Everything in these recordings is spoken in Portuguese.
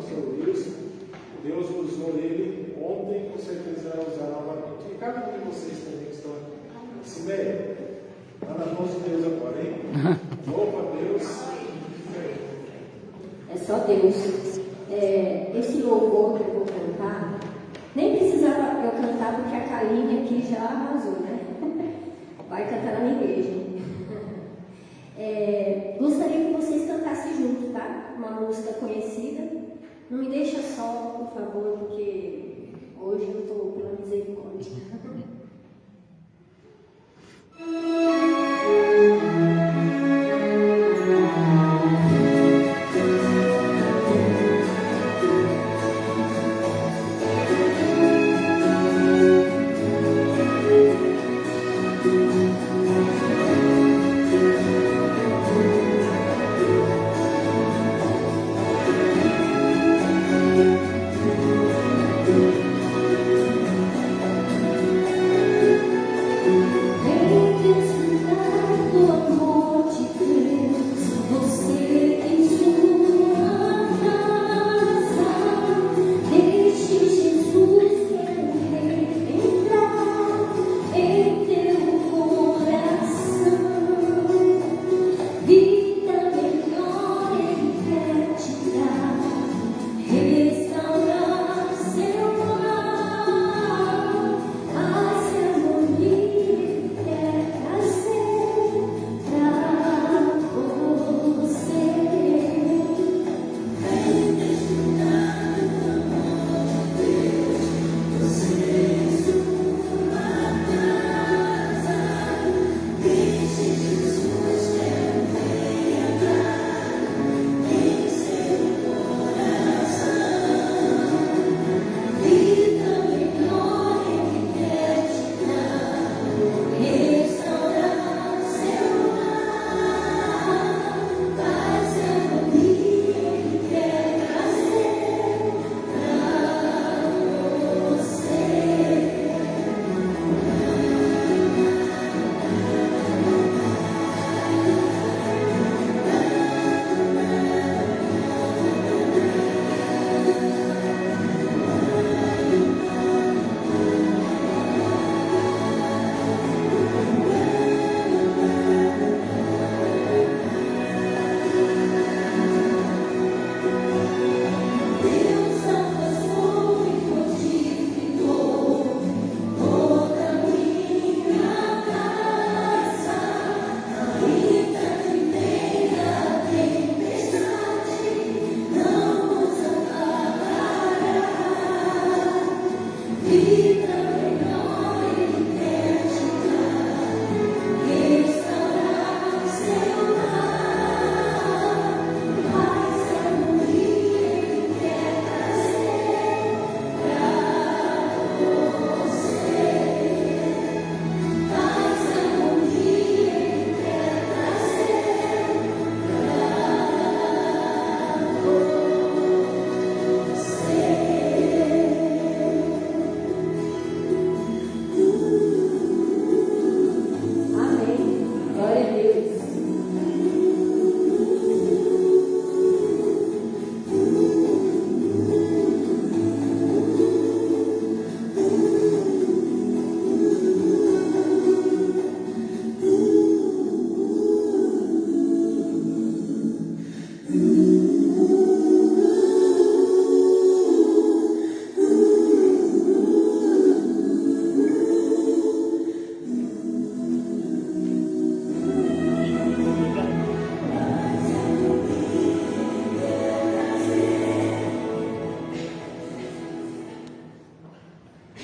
pastor Luiz, Deus usou ele ontem, com certeza vai usar novamente. E cada um de vocês também que estão aqui. Simeia, está nas mãos de Deus agora, hein? Louva a Deus. É só Deus. Esse louvor que eu vou cantar, nem precisava eu cantar porque a Kaline aqui já arrasou, né? Vai cantar na minha igreja. Gostaria que vocês cantassem junto, tá? Uma música conhecida. Não me deixa só, por favor, porque hoje eu estou pela misericórdia.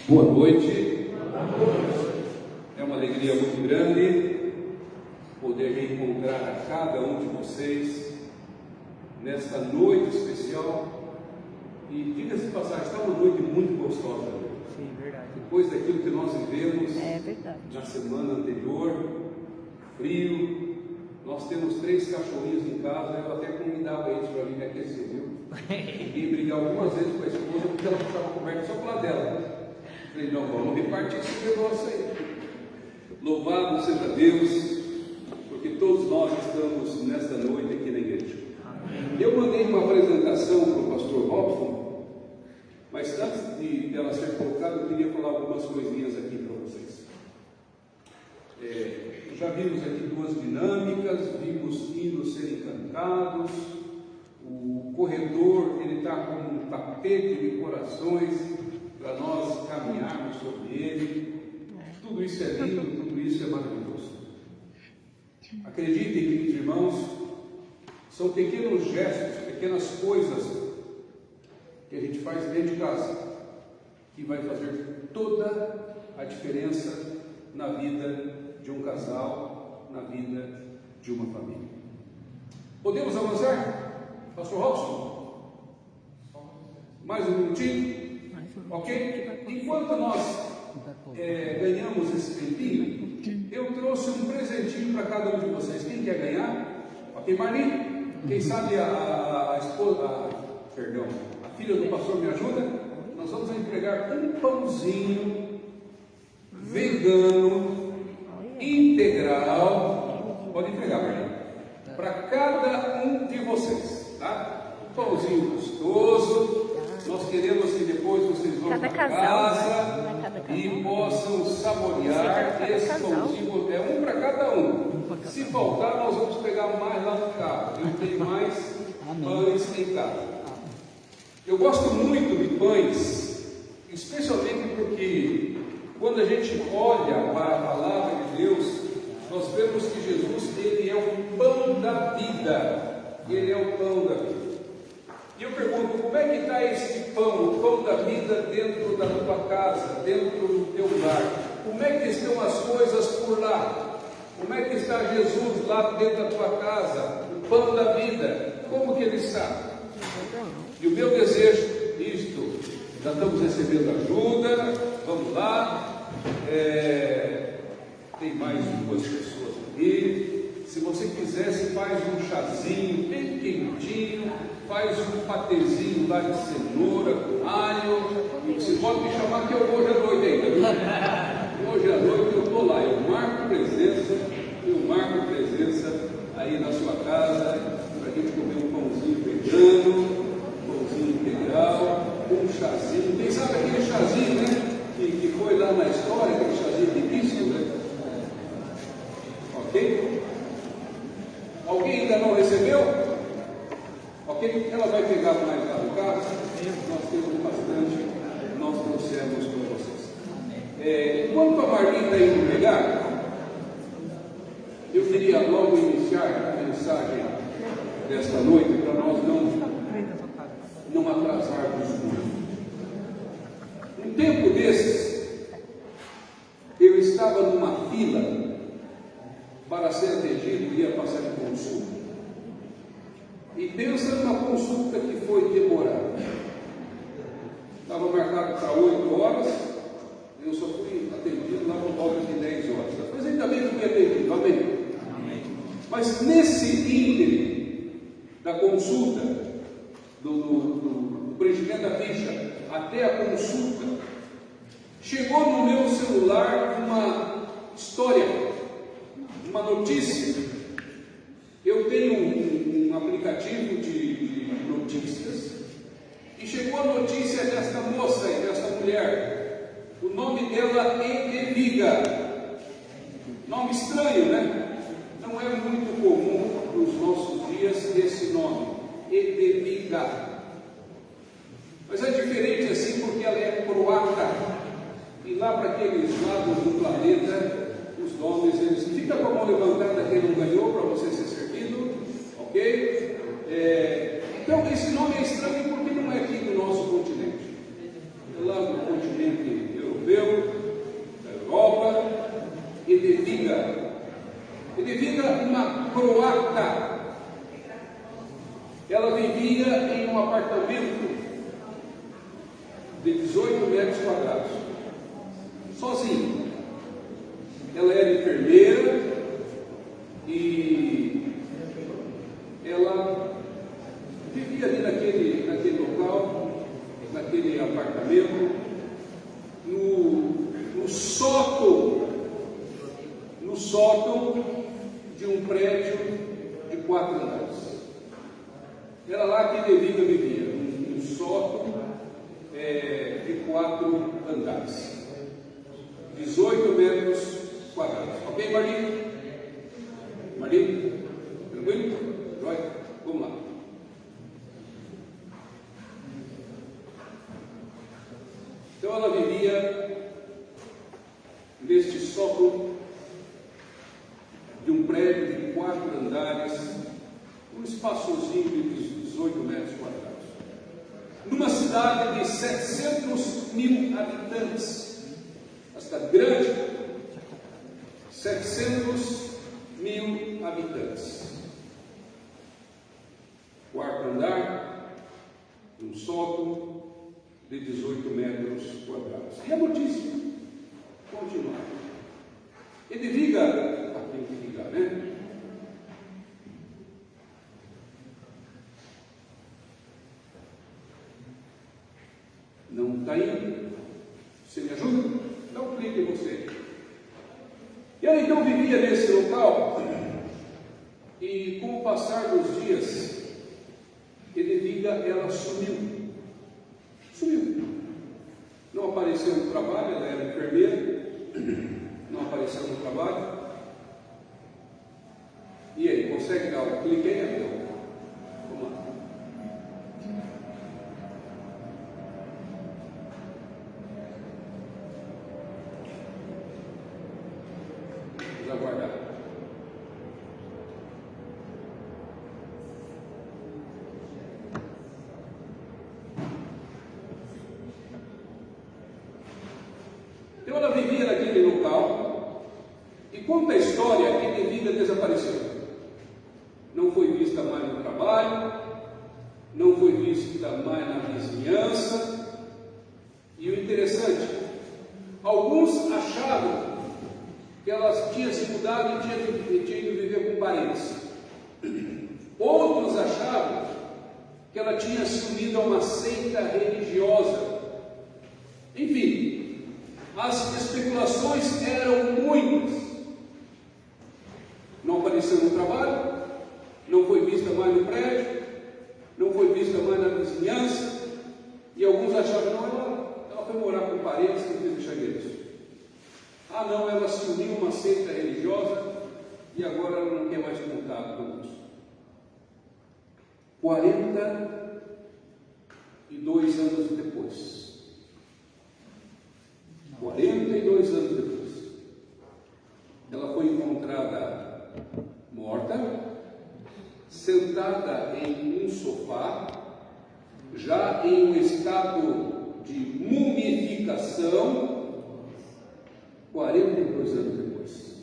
Boa noite. É uma alegria muito grande poder reencontrar a cada um de vocês nesta noite especial. E diga-se de passagem, está uma noite muito gostosa. Sim, verdade. Depois daquilo que nós vivemos na semana anterior, frio, nós temos 3 cachorrinhos em casa. Eu até convidava eles para vir me aquecer, viu? E brigar algumas vezes com a esposa porque ela estava coberta só para dela. Falei, não, vamos repartir esse negócio aí. Louvado seja Deus, porque todos nós estamos nesta noite aqui na igreja. Amém. Eu mandei uma apresentação para o pastor Robson Mas antes dela ser colocada, eu queria falar algumas coisinhas aqui para vocês. Já vimos aqui duas dinâmicas, vimos hinos serem cantados, o corredor ele está como um tapete de corações para nós caminharmos sobre ele. Tudo isso é lindo, tudo isso é maravilhoso. Acreditem, queridos irmãos, são pequenos gestos, pequenas coisas que a gente faz dentro de casa que vai fazer toda a diferença na vida de um casal, na vida de uma família. Podemos avançar? Pastor Robson? Mais um minutinho? Ok? Enquanto nós ganhamos esse tempinho, eu trouxe um presentinho para cada um de vocês. Quem quer ganhar? Ok, Marli? Quem sabe a filha do pastor me ajuda? Nós vamos entregar um pãozinho vegano, integral. Pode entregar, Marli. Para cada um de vocês, tá? Um pãozinho gostoso. Nós queremos que depois vocês vão para casa e possam saborear esse pãozinho. É um para cada um. Se faltar, nós vamos pegar mais lá no carro. Eu tenho mais pães em casa. Eu gosto muito de pães, especialmente porque quando a gente olha para a palavra de Deus, nós vemos que Jesus, ele é o pão da vida. Ele é o pão da vida. E eu pergunto, como é que está esse pão, o pão da vida, dentro da tua casa, dentro do teu lar? Como é que estão as coisas por lá? Como é que está Jesus lá dentro da tua casa? O pão da vida, como que ele está? E o meu desejo, isto, já estamos recebendo ajuda, vamos lá, tem mais duas pessoas aqui. Se você quisesse, faz um chazinho bem quentinho, faz um patezinho lá de cenoura, com alho, e você pode me chamar que eu hoje à noite ainda, viu? Hoje à noite eu estou lá, eu marco presença aí na sua casa, para a gente comer um pãozinho vegano, um pãozinho integral, um chazinho, quem sabe aquele chazinho, né, que foi lá na história, aquele chazinho de hibisco, né? Ok? Alguém ainda não recebeu? Ok? Ela vai pegar mais lá no carro. Nós temos bastante, nós trouxemos para vocês. Enquanto a Marli está indo pegar, eu queria logo iniciar a mensagem desta noite para nós não atrasarmos muito. Um tempo desses, eu estava numa fila para ser atendido, ia passar em consulta. E pensa numa consulta que foi demorada. Estava marcado para 8 horas, eu só fui atendido lá por volta de 10 horas. Mas ainda bem que fui atendido, amém? Mas nesse ínterim da consulta, do preenchimento da ficha até a consulta, chegou no meu celular uma história, uma notícia. Eu tenho um aplicativo de notícias e chegou a notícia desta moça e desta mulher. O nome dela é Edeviga. Nome estranho, né? Não é muito comum nos nossos dias esse nome, Edeviga. Mas é diferente assim porque ela é croata. E lá para aqueles lados do planeta, os nomes, eles fica com a mão levantada quem não ganhou para você ser servido, ok? Então esse nome é estranho porque não é aqui do nosso continente. É lá no continente europeu, da Europa. Edeviga. Edeviga, uma croata. Ela vivia em um apartamento de 18 metros quadrados, sozinha. Ela era enfermeira e ela vivia ali naquele local, naquele apartamento, no sótão de um prédio de 4 andares. Era lá que Edeviga vivia, um sótão Ok, Marlene? Marlene? Tranquilo? Joia? Vamos lá. Então ela vivia neste sótão de um prédio de 4 andares, um espaçozinho de 18 metros quadrados, numa cidade de 700 mil habitantes, uma cidade grande, 700 mil habitantes, 4º andar, um sótão de 18 metros quadrados. E a notícia continua. Edeviga, aqui que ligar, né? Não está indo? Você me ajuda? Dá um clique em você. E ela então vivia nesse local, e com o passar dos dias, Edeviga, ela sumiu. Não apareceu no trabalho, ela era enfermeira, não apareceu no trabalho. E aí, consegue dar um clique aí, Abel? Vamos lá. Vamos aguardar. Então ela vivia naquele local e conta a história que Edeviga desapareceu. Não foi vista mais no trabalho, não foi vista mais na vizinhança. E o interessante, alguns achavam que ela tinha se mudado e tinha ido viver com parentes. Outros achavam que ela tinha se unido a uma seita religiosa. Enfim, as especulações eram muitas. Não apareceu no trabalho, não foi vista mais no prédio, não foi vista mais na vizinhança, e alguns achavam, não, ela foi morar com parentes, não quis deixar eles. Ah não, ela se uniu a uma seita religiosa e agora ela não quer mais contato com isso. 42 anos depois. 42 anos depois, ela foi encontrada morta, sentada em um sofá, já em um estado de mumificação, 42 anos depois.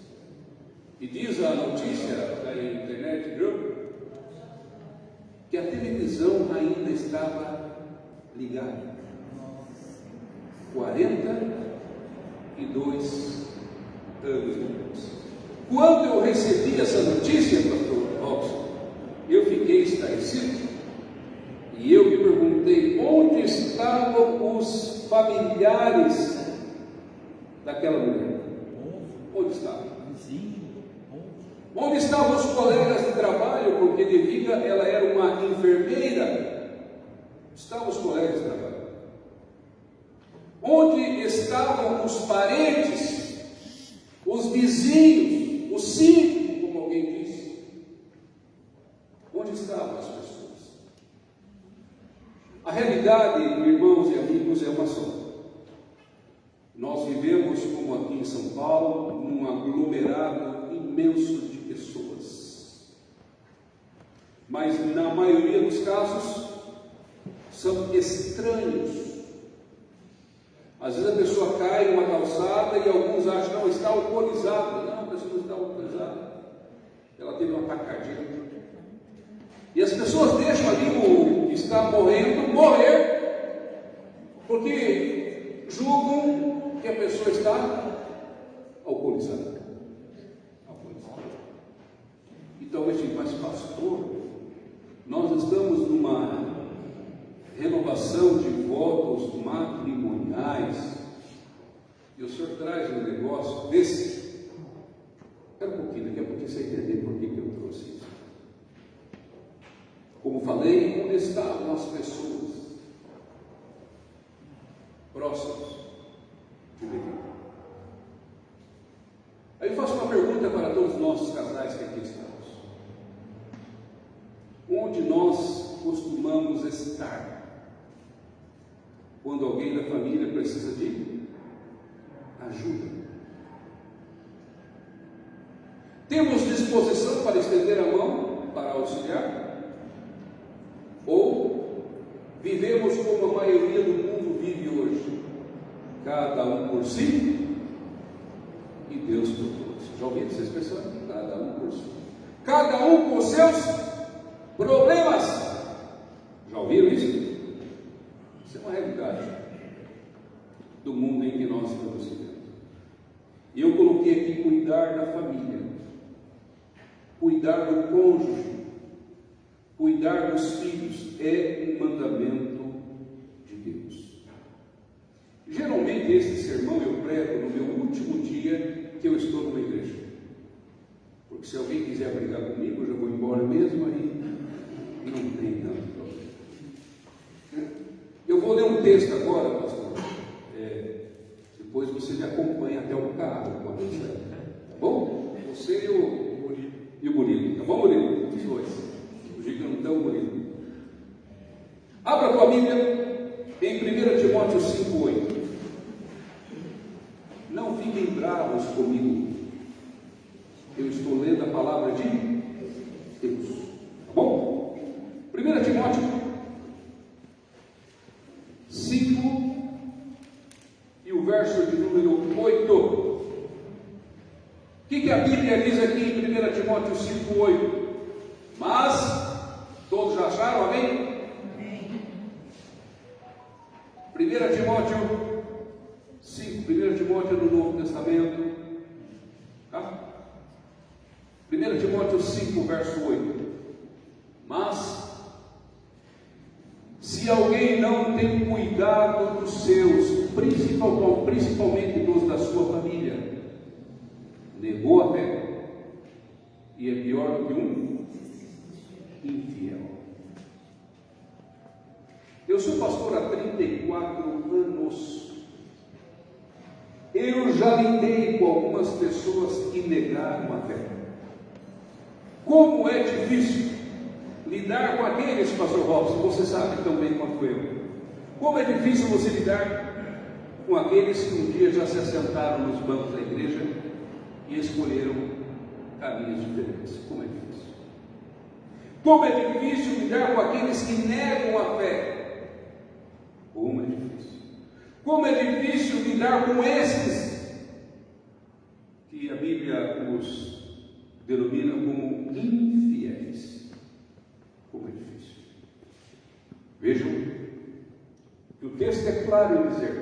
E diz a notícia da internet group que a televisão ainda estava ligada. 42 anos depois. Quando eu recebi essa notícia, pastor Robson, eu fiquei estarrecido e eu me perguntei onde estavam os familiares daquela mulher. Onde estavam? Onde estavam os colegas de trabalho? Porque Edeviga, ela era uma enfermeira. Estavam os colegas de trabalho. Onde estavam os parentes, os vizinhos, os síndicos, como alguém disse? Onde estavam as pessoas? A realidade, irmãos e amigos, é uma só. Nós vivemos, como aqui em São Paulo, num aglomerado imenso de pessoas. Mas, na maioria dos casos, são estranhos. Às vezes a pessoa cai numa calçada e alguns acham que não está alcoolizada. Não, a pessoa não está alcoolizada. Ela teve um ataque cardíaco. E as pessoas deixam ali o que está morrendo morrer, porque julgam que a pessoa está alcoolizada. Então, mas pastor, nós estamos numa renovação de votos matrimoniais, e o senhor traz um negócio desse. Espera um pouquinho, daqui a pouquinho você vai entender por que eu trouxe isso. Como falei, onde estavam as pessoas próximas de Deus? Aí eu faço uma pergunta pergunta para todos nós, os casais que aqui estamos: onde nós costumamos estar quando alguém da família precisa de ajuda? Temos disposição para estender a mão para auxiliar? Ou vivemos como a maioria do mundo vive hoje, cada um por si e Deus por todos? Já ouviram essa expressão? Cada um por si, cada um com seus problemas. Já ouviram isso? Isso é uma realidade do mundo em que nós estamos vivendo. E eu coloquei aqui: cuidar da família, cuidar do cônjuge, cuidar dos filhos, é um mandamento de Deus. Geralmente esse sermão eu prego no meu último dia que eu estou numa igreja, porque se alguém quiser brigar comigo, eu já vou embora mesmo, aí não tem tanto problema. Eu vou ler um texto agora, pastor. Depois você me acompanha até o carro quando eu sair, tá bom? Você e o Murilo, tá bom, Murilo? Os dois. O Gico não está, o Murilo. Abra a tua Bíblia em 1 Timóteo 5,8. Não fiquem bravos comigo, eu estou lendo a palavra de Deus, tá bom? 1 Timóteo 5 e o verso de número 8. O que a Bíblia diz aqui em 1 Timóteo 5,8? Mas, todos já acharam, amém? 1 Timóteo 5, 1 Timóteo do Novo Testamento, tá? 1 Timóteo 5, verso 8. Mas, se alguém não tem cuidado dos seus, principalmente dos da sua família, negou a fé e é pior do que um infiel. Eu sou pastor há 34 anos. Eu já lidei com algumas pessoas que negaram a fé. Como é difícil lidar com aqueles, pastor Robson, você sabe tão bem quanto eu. Como é difícil você lidar com aqueles que um dia já se assentaram nos bancos da igreja e escolheram caminhos diferentes. Como é difícil. Como é difícil lidar com aqueles que negam a fé. Como é difícil. Como é difícil lidar com esses que a Bíblia os denomina como infiéis. Como é difícil. Vejam que o texto é claro em dizer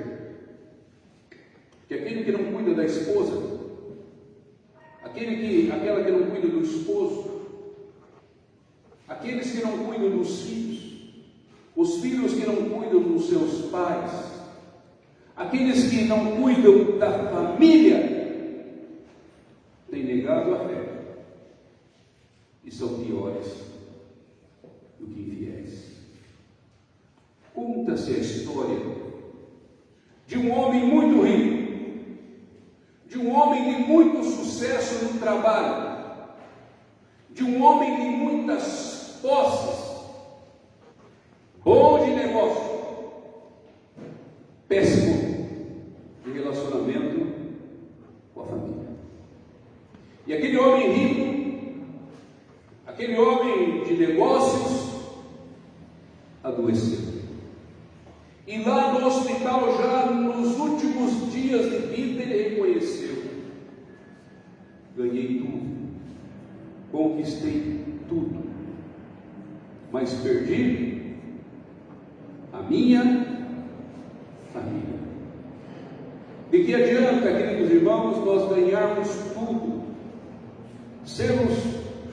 que aquele que não cuida da esposa, aquela que não cuida do esposo, aqueles que não cuidam dos filhos, os filhos que não cuidam dos seus pais, aqueles que não cuidam da família, têm negado a fé e são piores do que infiéis. Conta-se a história de um homem muito rico, de um homem de muito sucesso no trabalho, de um homem de muitas posses, bom de negócio, péssimo de relacionamento com a família. E aquele homem rico, aquele homem de negócios, adoeceu. E lá no hospital, já nos últimos dias de vida, ele reconheceu: ganhei tudo, conquistei tudo, mas perdi a minha família. De que adianta, queridos irmãos, nós ganharmos tudo, sermos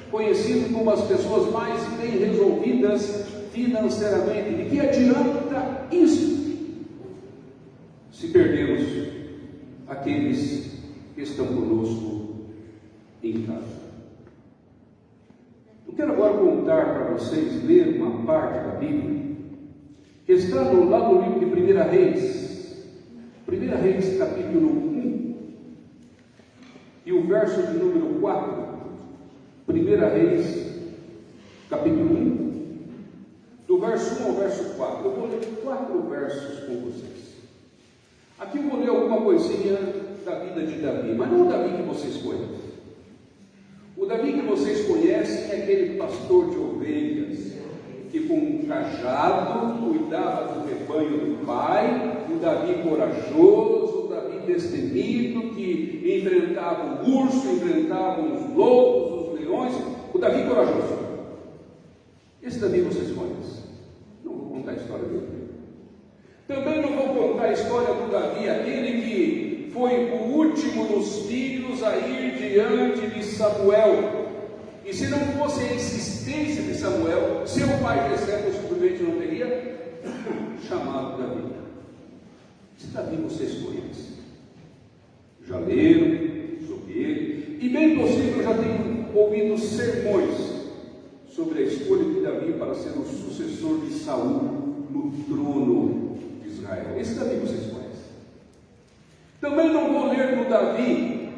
conhecidos como as pessoas mais bem resolvidas financeiramente? De que adianta isso se perdermos aqueles que estão conosco em casa? Eu quero agora contar para vocês, ler uma parte da Bíblia que está lá no livro de 1 Reis, 1 Reis capítulo 1, e e o verso de número 4, 1 Reis, capítulo 1, do verso 1 ao verso 4. Eu vou ler 4 versos com vocês. Aqui eu vou ler alguma coisinha da vida de Davi, mas não o Davi que vocês conhecem. O Davi que vocês conhecem é aquele pastor de ovelhas, que com um cajado cuidava do rebanho do pai, o Davi corajoso, o Davi destemido, que enfrentava o urso, enfrentava os lobos, os leões, o Davi corajoso. Esse Davi vocês conhecem. Não vou contar a história dele. Também não vou contar a história do Davi, aquele que foi o último dos filhos a ir diante de Samuel. E se não fosse a insistência de Samuel, seu pai Jessé possivelmente não teria chamado Davi. Esse Davi vocês conhecem. Já leram sobre ele, e bem possível já tenham ouvido sermões sobre a escolha de Davi para ser o sucessor de Saul no trono de Israel. Esse Davi vocês conhecem. Também não vou ler do Davi,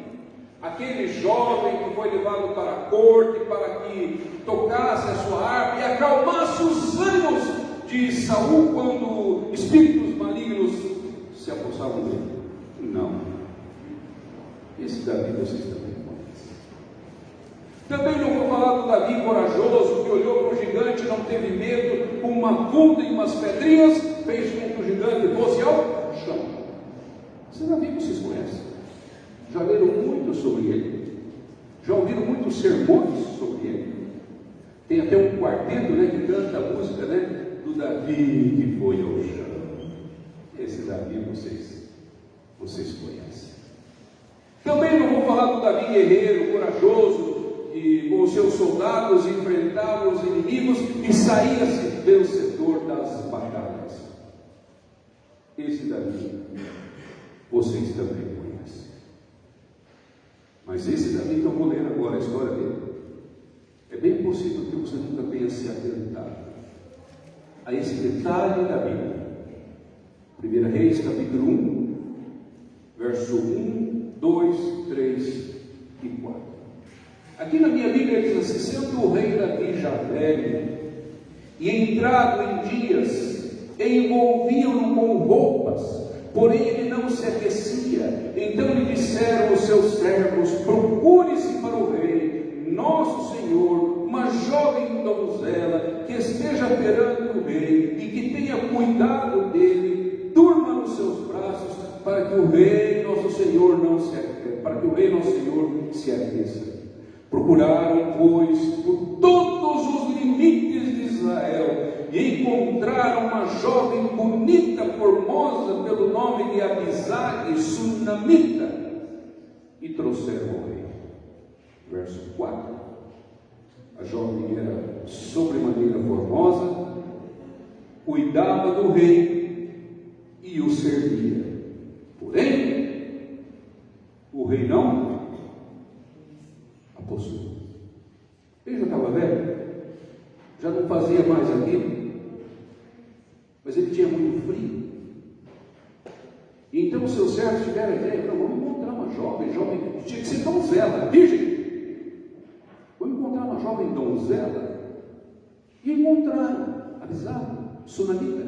aquele jovem que foi levado para a corte para que tocasse a sua harpa e acalmasse os ânimos de Saul quando espíritos malignos se apossavam dele. Não. Esse Davi vocês também conhecem. Também não vou falar do Davi corajoso que olhou para o gigante, não teve medo, com uma funda e umas pedrinhas, fez com que o gigante fosse ao chão. Esse Davi vocês conhecem. Já leram muito sobre ele, já ouviram muitos sermões sobre ele. Tem até um quarteto, né, que canta a música, né, do Davi que foi ao chão. Esse Davi vocês conhecem. Também não vou falar do Davi guerreiro, corajoso, e com os seus soldados enfrentava os inimigos e saía-se vencedor das batalhas. Esse Davi vocês também conhecem. Mas esse Davi que eu vou ler agora a história dele, é bem possível que você nunca tenha se atentado a esse detalhe da Bíblia. 1 Reis, capítulo 1, verso 1, 2, 3 e 4. Aqui na minha Bíblia diz assim: sendo o rei Davi já velho e entrado em dias, envolviam-no com roupas, porém ele não se aquecia. Então lhe disseram os seus servos: procure-se para o rei, nosso senhor, uma jovem donzela que esteja perante o rei e que tenha cuidado dele, durma nos seus braços, para que o rei nosso senhor se aqueça. Procuraram, pois, por todos os limites de Israel e encontraram uma jovem bonita, formosa, pelo nome de Abisag, sunamita, e trouxeram ao rei. Verso 4. A jovem era sobremaneira formosa, cuidava do rei e o servia. Porém, o rei não a possuía. Ele já estava velho, já não fazia mais aquilo, mas ele tinha muito frio. E então os seus servos tiveram a ideia: não, vamos encontrar uma jovem, tinha que ser donzela, virgem. Vamos encontrar uma jovem donzela. E encontraram Abisag, sunamita,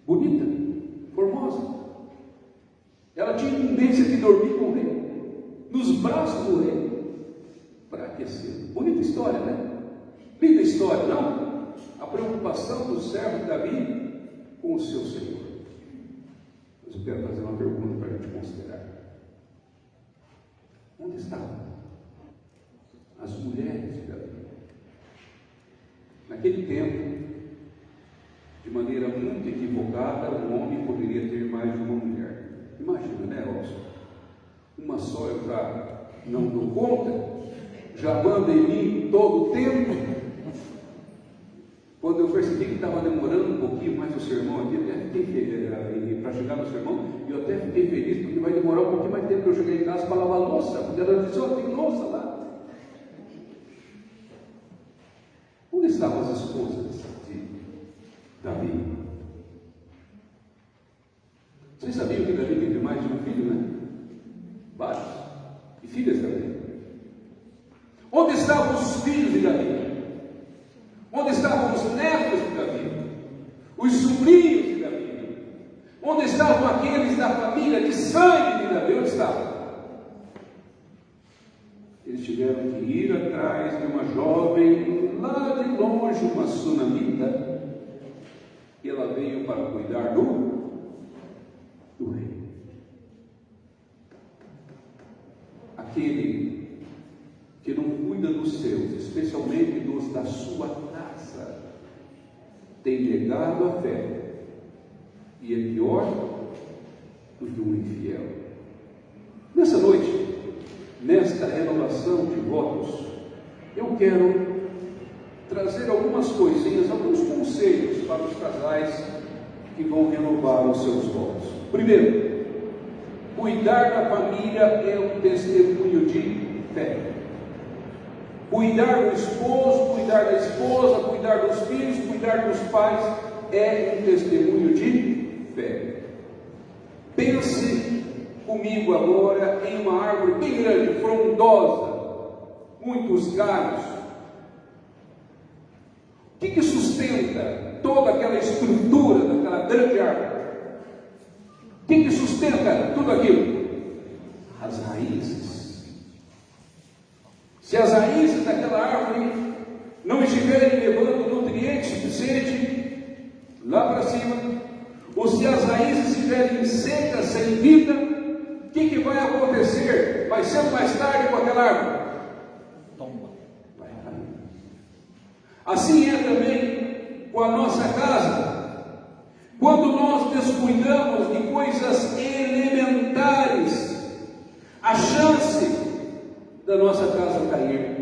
bonita, formosa. Ela tinha tendência de dormir com o rei, nos braços do rei, para aquecer. Bonita história, né? Linda história, não? A preocupação do servo de Davi com o seu Senhor. Mas eu quero fazer uma pergunta para a gente considerar. Onde estavam as mulheres de Davi? Naquele tempo, de maneira muito equivocada, um homem poderia ter mais de uma mulher. Imagina, né, Robson? Uma só eu já não dou conta, já manda em mim todo o tempo. Quando eu percebi que estava demorando um pouquinho mais o sermão aqui, eu até fiquei feliz, para chegar no sermão, eu até fiquei feliz, porque vai demorar um pouquinho mais tempo para eu chegar em casa para lavar a louça, porque ela disse: ó, tem louça lá. Onde estavam as esposas de Davi? Vocês sabiam que Davi teve mais de um filho, né? Vários. E e filhas de Davi? Onde estavam os filhos de Davi? Onde estavam os netos de Davi? Os sobrinhos de Davi? Onde estavam aqueles da família de sangue de Davi? Onde estavam? Eles tiveram que ir atrás de uma jovem, lá de longe, uma sunamita, e ela veio para cuidar do rei. Aquele que não cuida dos seus, especialmente dos da sua casa, tem negado a fé e é pior do que um infiel. Nessa noite, nesta renovação de votos, eu quero trazer algumas coisinhas, alguns conselhos para os casais que vão renovar os seus votos. Primeiro, cuidar da família é um testemunho de fé. Cuidar do esposo, cuidar da esposa, cuidar dos filhos, cuidar dos pais é um testemunho de fé. Pense comigo agora em uma árvore bem grande, frondosa, muitos galhos. O que sustenta toda aquela estrutura daquela grande árvore? O que sustenta tudo aquilo? As raízes. Se as raízes daquela árvore não estiverem levando nutrientes suficientes lá para cima, ou se as raízes estiverem secas, sem vida, o que vai acontecer mais cedo ou mais tarde com aquela árvore? Tomba. Vai cair. Assim é também com a nossa casa. Quando nós descuidamos de coisas elementares, a chance da nossa casa cair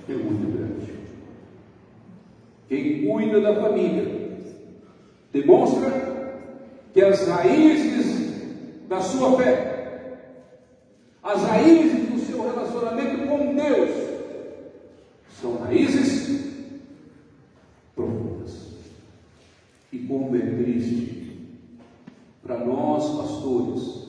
é muito grande. Quem cuida da família demonstra que as raízes da sua fé, as raízes do seu relacionamento com Deus, são raízes profundas. E como é triste para nós, pastores,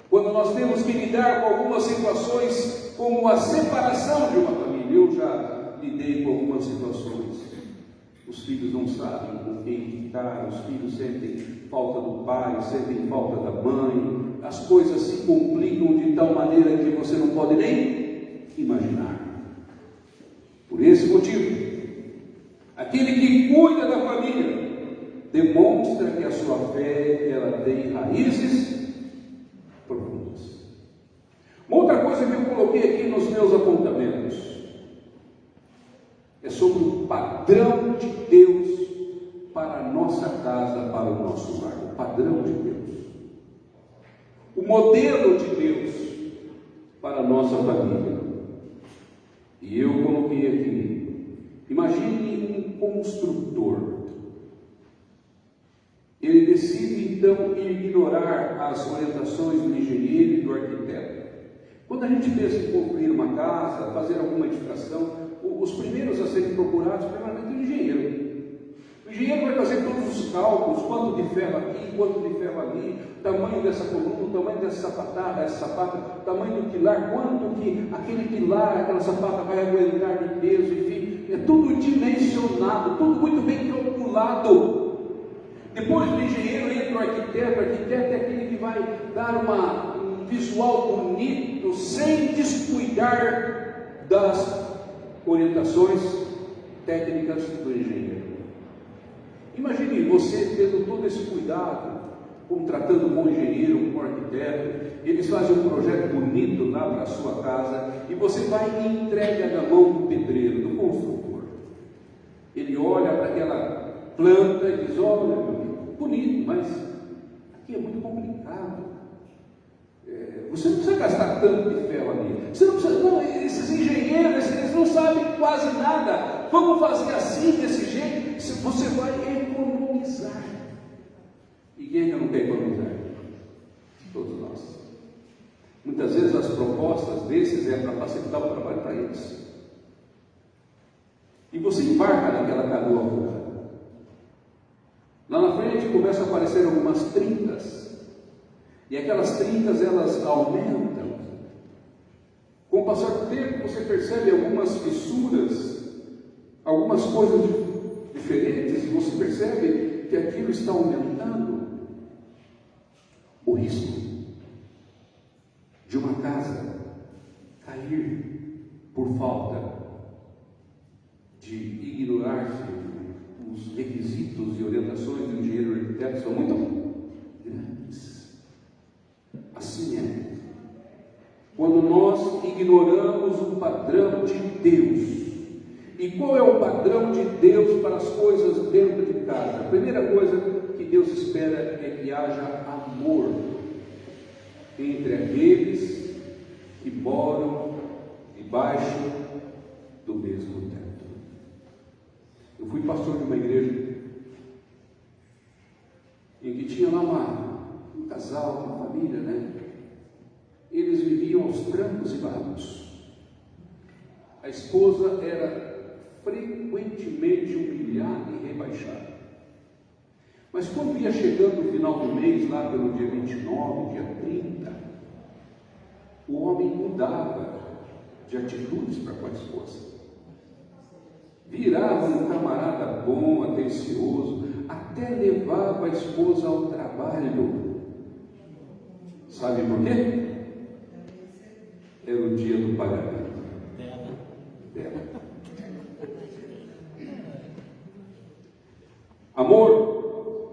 quando nós temos que lidar com algumas situações, como a separação de uma família. Eu já lidei com algumas situações. Os filhos não sabem com quem ficar, os filhos sentem falta do pai, sentem falta da mãe, as coisas se complicam de tal maneira que você não pode nem imaginar. Por esse motivo, aquele que cuida da família demonstra que a sua fé ela tem raízes profundas. Uma outra coisa que eu coloquei aqui nos meus apontamentos é sobre o padrão de Deus para a nossa casa, para o nosso lar. O padrão de Deus, o modelo de Deus para a nossa família. E eu coloquei aqui, imagine um construtor. Ele decide então ignorar as orientações do engenheiro e do arquiteto. Quando a gente pensa em construir uma casa, fazer alguma edificação, os primeiros a serem procurados, primeiramente o engenheiro. O engenheiro vai fazer todos os cálculos, quanto de ferro aqui, quanto de ferro ali, tamanho dessa coluna, tamanho dessa sapata, tamanho do pilar, quanto que aquele pilar, aquela sapata vai aguentar de peso, enfim, é tudo dimensionado, tudo muito bem calculado. Depois do engenheiro entra o arquiteto é aquele que vai dar um visual bonito, sem descuidar das orientações técnicas do engenheiro. Imagine você tendo todo esse cuidado, contratando um bom engenheiro, um bom arquiteto, eles fazem um projeto bonito lá para a sua casa, e você vai e entrega na mão do pedreiro, do construtor. Ele olha para aquela planta e diz: olha, bonito, mas aqui é muito complicado. Você não precisa gastar tanto de ferro ali. Você não precisa, não, esses engenheiros, eles não sabem quase nada. Vamos fazer assim, desse jeito, você vai economizar. E quem ainda não quer economizar? Todos nós. Muitas vezes as propostas desses é para facilitar o trabalho para eles. E você embarca naquela canoa. Lá na frente começam a aparecer algumas trintas. E aquelas trintas elas aumentam Com o passar do tempo, você percebe algumas fissuras, algumas coisas diferentes, e você percebe que aquilo está aumentando o risco de uma casa cair por falta de ignorar-se os requisitos e orientações do engenheiro arquiteto são muito grandes. Assim é. Quando nós ignoramos o padrão de Deus. E qual é o padrão de Deus para as coisas dentro de casa? A primeira coisa que Deus espera é que haja amor entre aqueles que moram debaixo do mesmo teto. Eu fui pastor de uma igreja em que tinha lá um casal, uma família, né? Eles viviam aos trancos e barrancos. A esposa era frequentemente humilhada e rebaixada. Mas quando ia chegando o final do mês, lá pelo dia 29, dia 30, o homem mudava de atitudes para com a esposa. Virava um camarada bom, atencioso, até levava a esposa ao trabalho. Sabe por quê? Era o dia do pagamento dela. Amor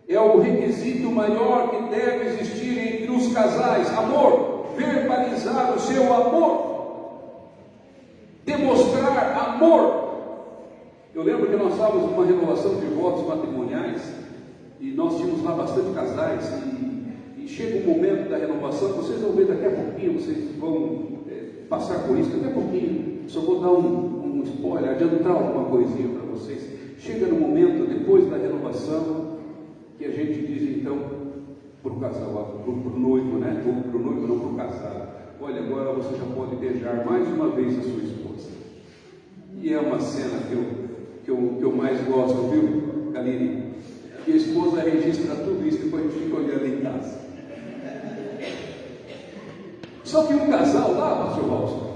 é o requisito maior que deve existir entre os casais. Amor, verbalizar o seu amor, demonstrar amor. Eu lembro que nós estávamos numa renovação de votos matrimoniais e nós tínhamos lá bastante casais e chega um momento da renovação, vocês vão ver daqui a pouquinho, vocês vão passar por isso daqui a pouquinho. Só vou dar um spoiler, adiantar alguma coisinha para vocês. Chega no momento, depois da renovação, que a gente diz então para o casal, para o noivo, né? Para o noivo, não para o casado. Olha, agora você já pode beijar mais uma vez a sua esposa. E é uma cena que eu mais gosto, viu, Kaline? Que a esposa registra tudo isso, depois a gente fica olhando em casa. Só que um casal lá, pastor Walter,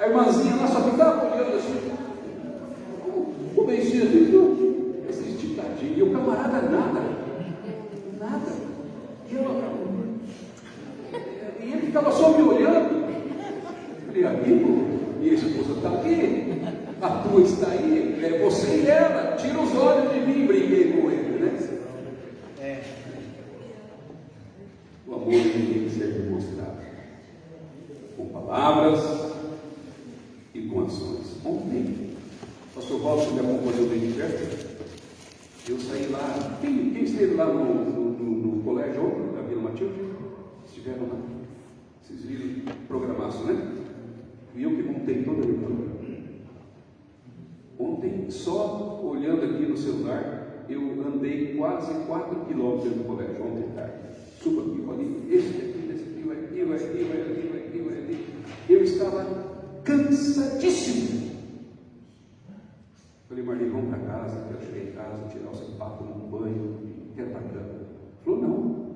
a irmãzinha lá só ficava olhando assim, o beijinho dele, esse esticadinho, e o camarada nada. E ele ficava só me olhando. Eu falei, amigo, minha esposa está aqui, a tua está aí, é você e ela, tira os olhos de mim, briguei com ele, né? O amor tem que ser demonstrado com palavras e com ações. Ontem, o pastor Walter me acompanhou bem de perto. Eu saí lá. Quem esteve lá no colégio ontem, da Vila Matilde? Estiveram lá. Vocês viram programação, né? E eu que montei toda a minha programa. Ontem, só olhando aqui no celular, eu andei quase 4 quilômetros do colégio ontem tarde. Suba aqui, ali, esse aqui, vai ali. Eu estava cansadíssimo. Falei, Marli, vamos para casa, quero chegar em casa, tirar o sapato, tomar um banho, quero para a cama. Falou, não,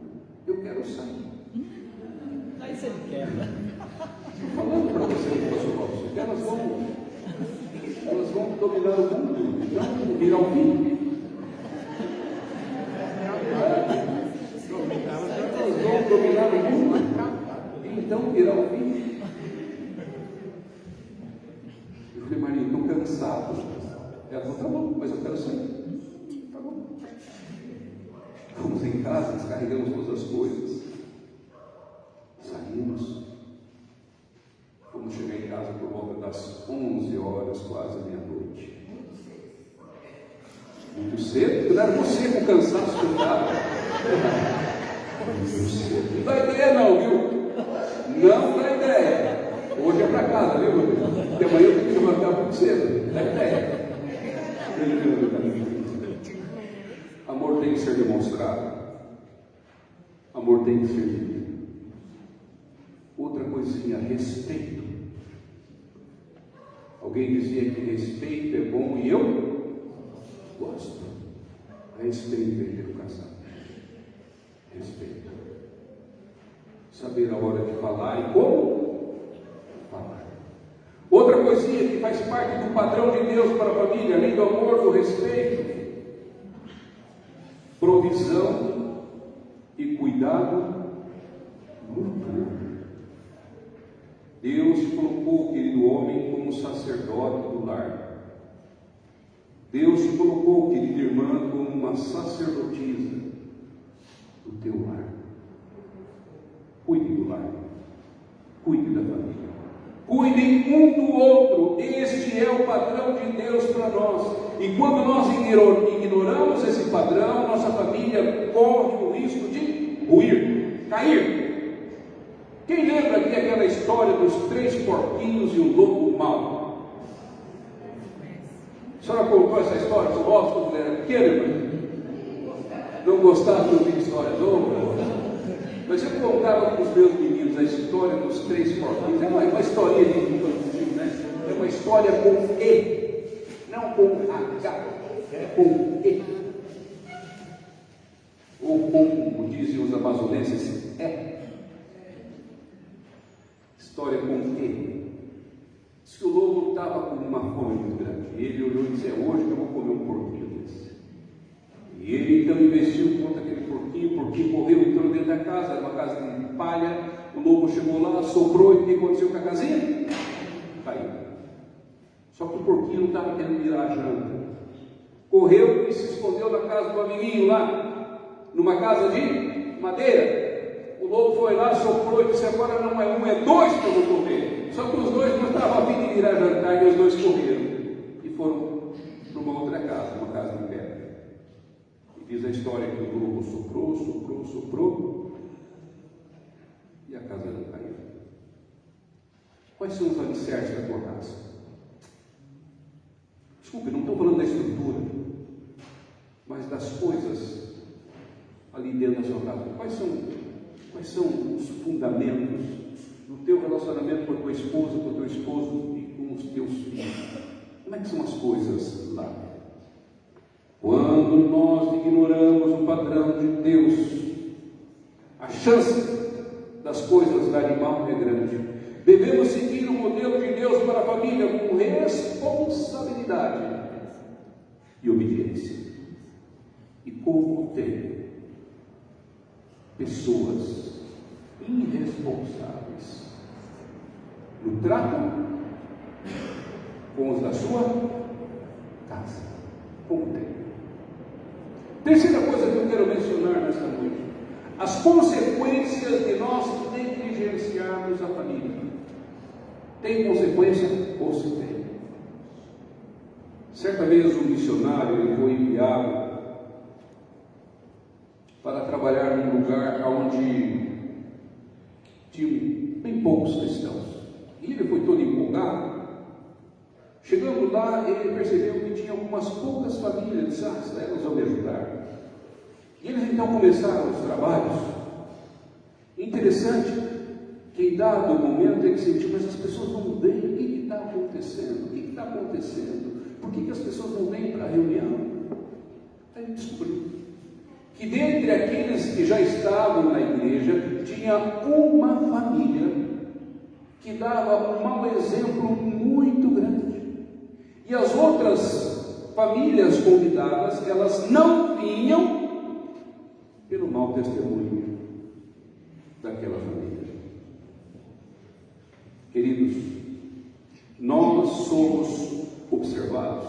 eu quero sair. Aí você não quer, né? Estou falando para vocês, pastor Paulo, elas vão dominar o mundo, então virar o fim. Elas vão dominar o mundo, então virar o fim. Eu falei, Maria, estou cansado. Ela falou, tá bom, mas eu quero sair. Tá bom. Fomos em casa, descarregamos todas as coisas. Saímos. Fomos chegar em casa por volta das 11 horas, quase meia-noite. Muito cedo, porque não era você com o cansaço que eu estava. Muito cedo. Não dá ideia não, viu? Não dá ideia. Hoje é para casa, viu, meu Deus? Porque amanhã eu tenho que levantar muito cedo. Dá ideia. Amor tem que ser demonstrado. Amor tem que ser vivido. Outra coisinha, respeito. Alguém dizia que respeito é bom e eu gosto. Respeito é educação. Respeito. Saber a hora de falar e como falar. Outra coisinha que faz parte do padrão de Deus para a família, além do amor, do respeito, provisão e cuidado mútuo. Deus colocou o querido homem como sacerdote do lar. Deus te colocou, querida irmã, como uma sacerdotisa do teu lar. Cuide do lar. Cuide da família. Cuidem um do outro. Este é o padrão de Deus para nós. E quando nós ignoramos esse padrão, nossa família corre o risco de ruir, cair. Quem lembra aqui aquela história dos 3 porquinhos e o lobo mau? A senhora contou essa história para o Robson quando ele era pequeno, irmã? Não gostava de ouvir histórias? Mas eu contava para os meus meninos a história dos 3 porquinhos. É uma historinha de infantil, né? É uma história com E, não com H, é com E. Ou como dizem os amazonenses, é. História com E. Diz que o lobo estava com uma fome muito grande. Ele olhou e disse: é hoje que eu vou comer um porquinho desse. E ele então investiu contra aquele porquinho. O porquinho correu, entrou dentro da casa, era uma casa de palha. O lobo chegou lá, soprou, e o que aconteceu com a casinha? Caiu. Só que o porquinho não estava querendo virar a janta. Correu e se escondeu na casa do amiguinho lá, numa casa de madeira. O lobo foi lá, soprou e disse: agora não é 1, é 2 que eu vou comer. Só que os dois não estavam a fim de virar jantar, e os dois correram e foram para uma outra casa, uma casa de pedra. E diz a história que o lobo soprou, e a casa não caiu. Quais são os alicerces da tua casa? Desculpe, não estou falando da estrutura, mas das coisas ali dentro da sua casa. Quais são os fundamentos do teu relacionamento com a tua esposa, com o teu esposo e com os teus filhos? Como é que são as coisas lá? Quando nós ignoramos o padrão de Deus, a chance das coisas darem mal é grande. Devemos seguir o modelo de Deus para a família com responsabilidade e obediência. E como tem pessoas irresponsáveis no trato com os da sua casa. Como tem. Terceira coisa que eu quero mencionar nesta noite: as consequências de nós negligenciarmos a família. Tem consequência ou se tem? Certa vez um missionário ele foi enviado para trabalhar num lugar onde tinham bem poucos cristãos. E ele foi todo empolgado. Chegando lá, ele percebeu que tinha algumas poucas famílias. Ele disse: elas vão me ajudar. E eles então começaram os trabalhos. Interessante que em dado momento ele sentiu: mas as pessoas não vêm, o que está acontecendo? O que está acontecendo? Por que as pessoas não vêm para a reunião? Aí ele descobriu que dentre aqueles que já estavam na igreja, tinha uma família que dava um mau exemplo muito grande. E as outras famílias convidadas, elas não vinham pelo mau testemunho daquela família. Queridos, nós somos observados.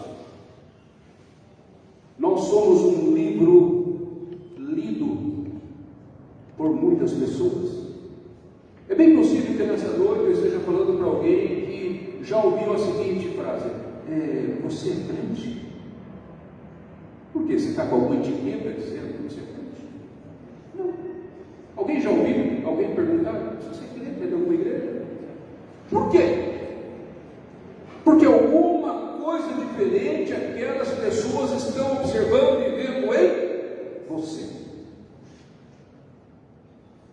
Nós somos um livro lido por muitas pessoas. É bem possível que nessa noite eu esteja falando para alguém que já ouviu a seguinte frase: você é crente? Por quê? Você está com alguma etiqueta dizendo que você é crente? Não. Alguém já ouviu alguém perguntar se você é crente de alguma igreja? Por quê? Porque alguma coisa diferente aquelas pessoas estão observando e vendo em você.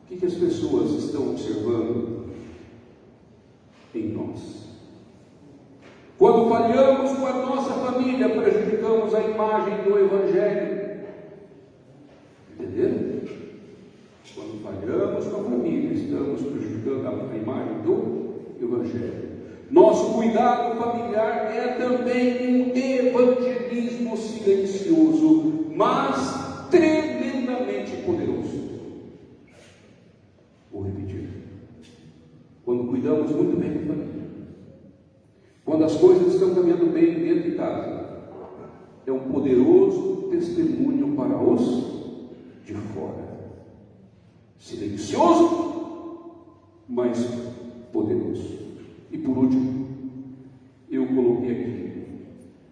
O que as pessoas estão observando em nós? Quando falhamos com a nossa família, prejudicamos a imagem do Evangelho. Entenderam? Quando falhamos com a família, estamos prejudicando a imagem do Evangelho. Nosso cuidado familiar é também um evangelismo silencioso, mas tremendamente poderoso. Vou repetir. Quando cuidamos muito bem da família, quando as coisas estão caminhando bem dentro de casa, é um poderoso testemunho para os de fora. Silencioso, mas poderoso. E por último, eu coloquei aqui: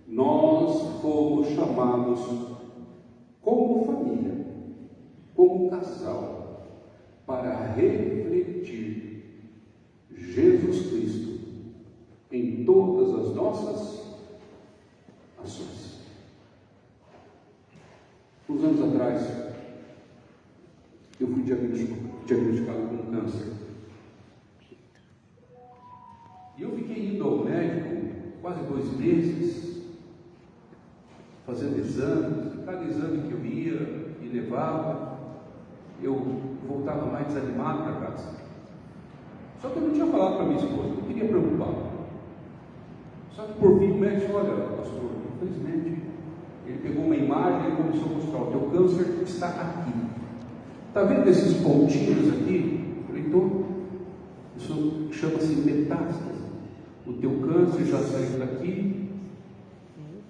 nós fomos chamados como família, como casal, para refletir Jesus Cristo em todas as nossas ações. Uns anos atrás, eu fui diagnosticado com câncer. E eu fiquei indo ao médico quase 2 meses, fazendo exames. Cada exame que eu ia e levava, eu voltava mais desanimado para casa. Só que eu não tinha falado para minha esposa, eu não queria preocupar. Só que por fim o médico disse: olha, pastor, infelizmente, ele pegou uma imagem e começou a mostrar: o teu câncer está aqui. Está vendo esses pontinhos aqui? Eu falei: então, isso chama-se metástase. O teu câncer já saiu daqui,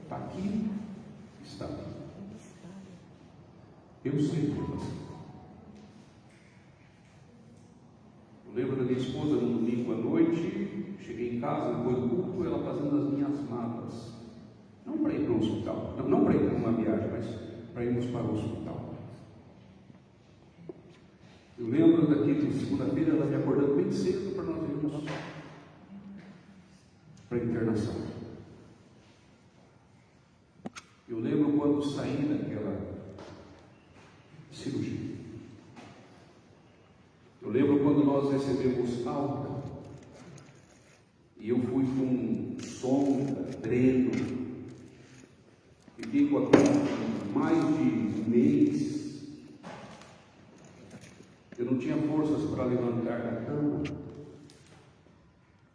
está aqui, está aqui. Eu sei por você. Eu lembro da minha esposa no domingo à noite, cheguei em casa depois do culto, ela fazendo as minhas malas. Não para ir para o hospital, não para ir para uma viagem, mas para irmos para o hospital. Eu lembro daquele segunda-feira, ela me acordando bem cedo para nós irmos para a internação. Eu lembro quando saí daquela cirurgia. Eu lembro quando nós recebemos alta e eu fui com sonda, dreno, fiquei com aquilo mais de 1 mês. Eu não tinha forças para levantar da cama.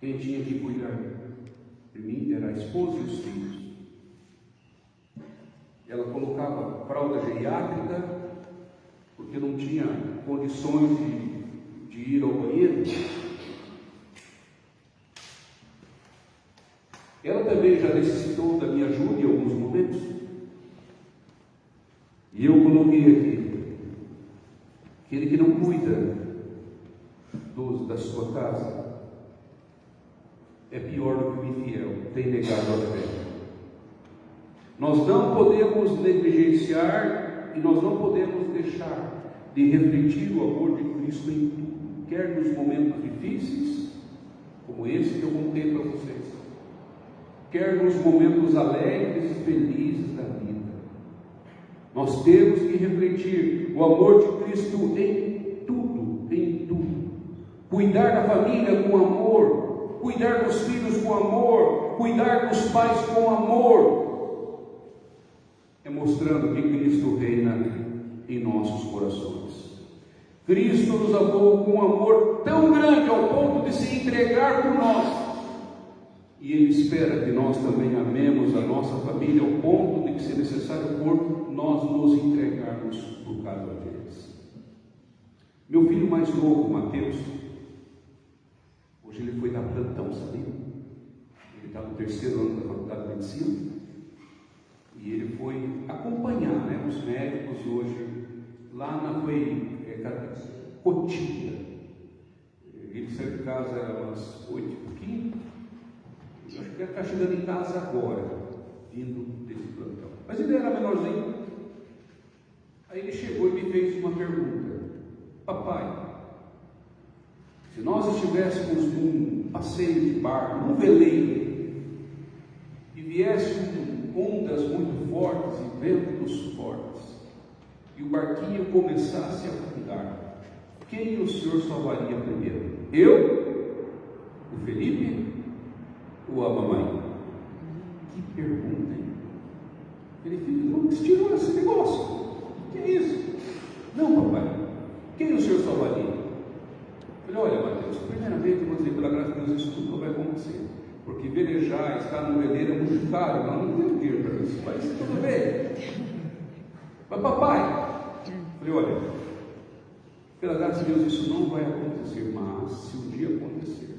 Quem tinha que cuidar de mim era a esposa e os filhos. Ela colocava fralda geriátrica, porque não tinha condições de ir ao banheiro. Ela também já necessitou da minha ajuda em alguns momentos. E eu coloquei aqui: aquele que não cuida da sua casa é pior do que o infiel, tem negado a fé. Nós não podemos negligenciar e nós não podemos deixar de refletir o amor de Cristo em tudo, quer nos momentos difíceis, como esse que eu contei para vocês, quer nos momentos alegres e felizes da vida. Nós temos que refletir o amor de Cristo em tudo, em tudo. Cuidar da família com amor, cuidar dos filhos com amor, cuidar dos pais com amor, é mostrando que Cristo reina em nossos corações. Cristo nos amou com um amor tão grande ao ponto de se entregar por nós. E Ele espera que nós também amemos a nossa família ao ponto de que, se necessário for, nós nos entregarmos por causa deles. Meu filho mais novo, Mateus, hoje ele foi dar plantão, sabia? Ele está no 3º ano da faculdade de medicina. E ele foi acompanhar, os médicos hoje, lá na Cotia. Ele saiu de casa, era umas 8h15. Eu acho que ele está chegando em casa agora, vindo desse plantão. Mas ele era menorzinho. Aí ele chegou e me fez uma pergunta: papai, se nós estivéssemos num passeio de barco, num veleiro, e viessem ondas muito fortes e ventos fortes, e o barquinho começasse a afundar, quem o senhor salvaria primeiro? Eu? O Felipe? Ou a mamãe? Que pergunta, hein? Felipe, não tirou esse negócio. Que é isso? Não, papai. Quem o senhor salvaria? falei, olha, Mateus, primeiramente eu vou dizer, pela graça de Deus, isso tudo não vai acontecer. Porque velejar, estar no veleiro é muito caro, nós não temos dinheiro para isso, mas tudo bem. Mas papai, falei, olha, pela graça de Deus isso não vai acontecer, mas se um dia acontecer,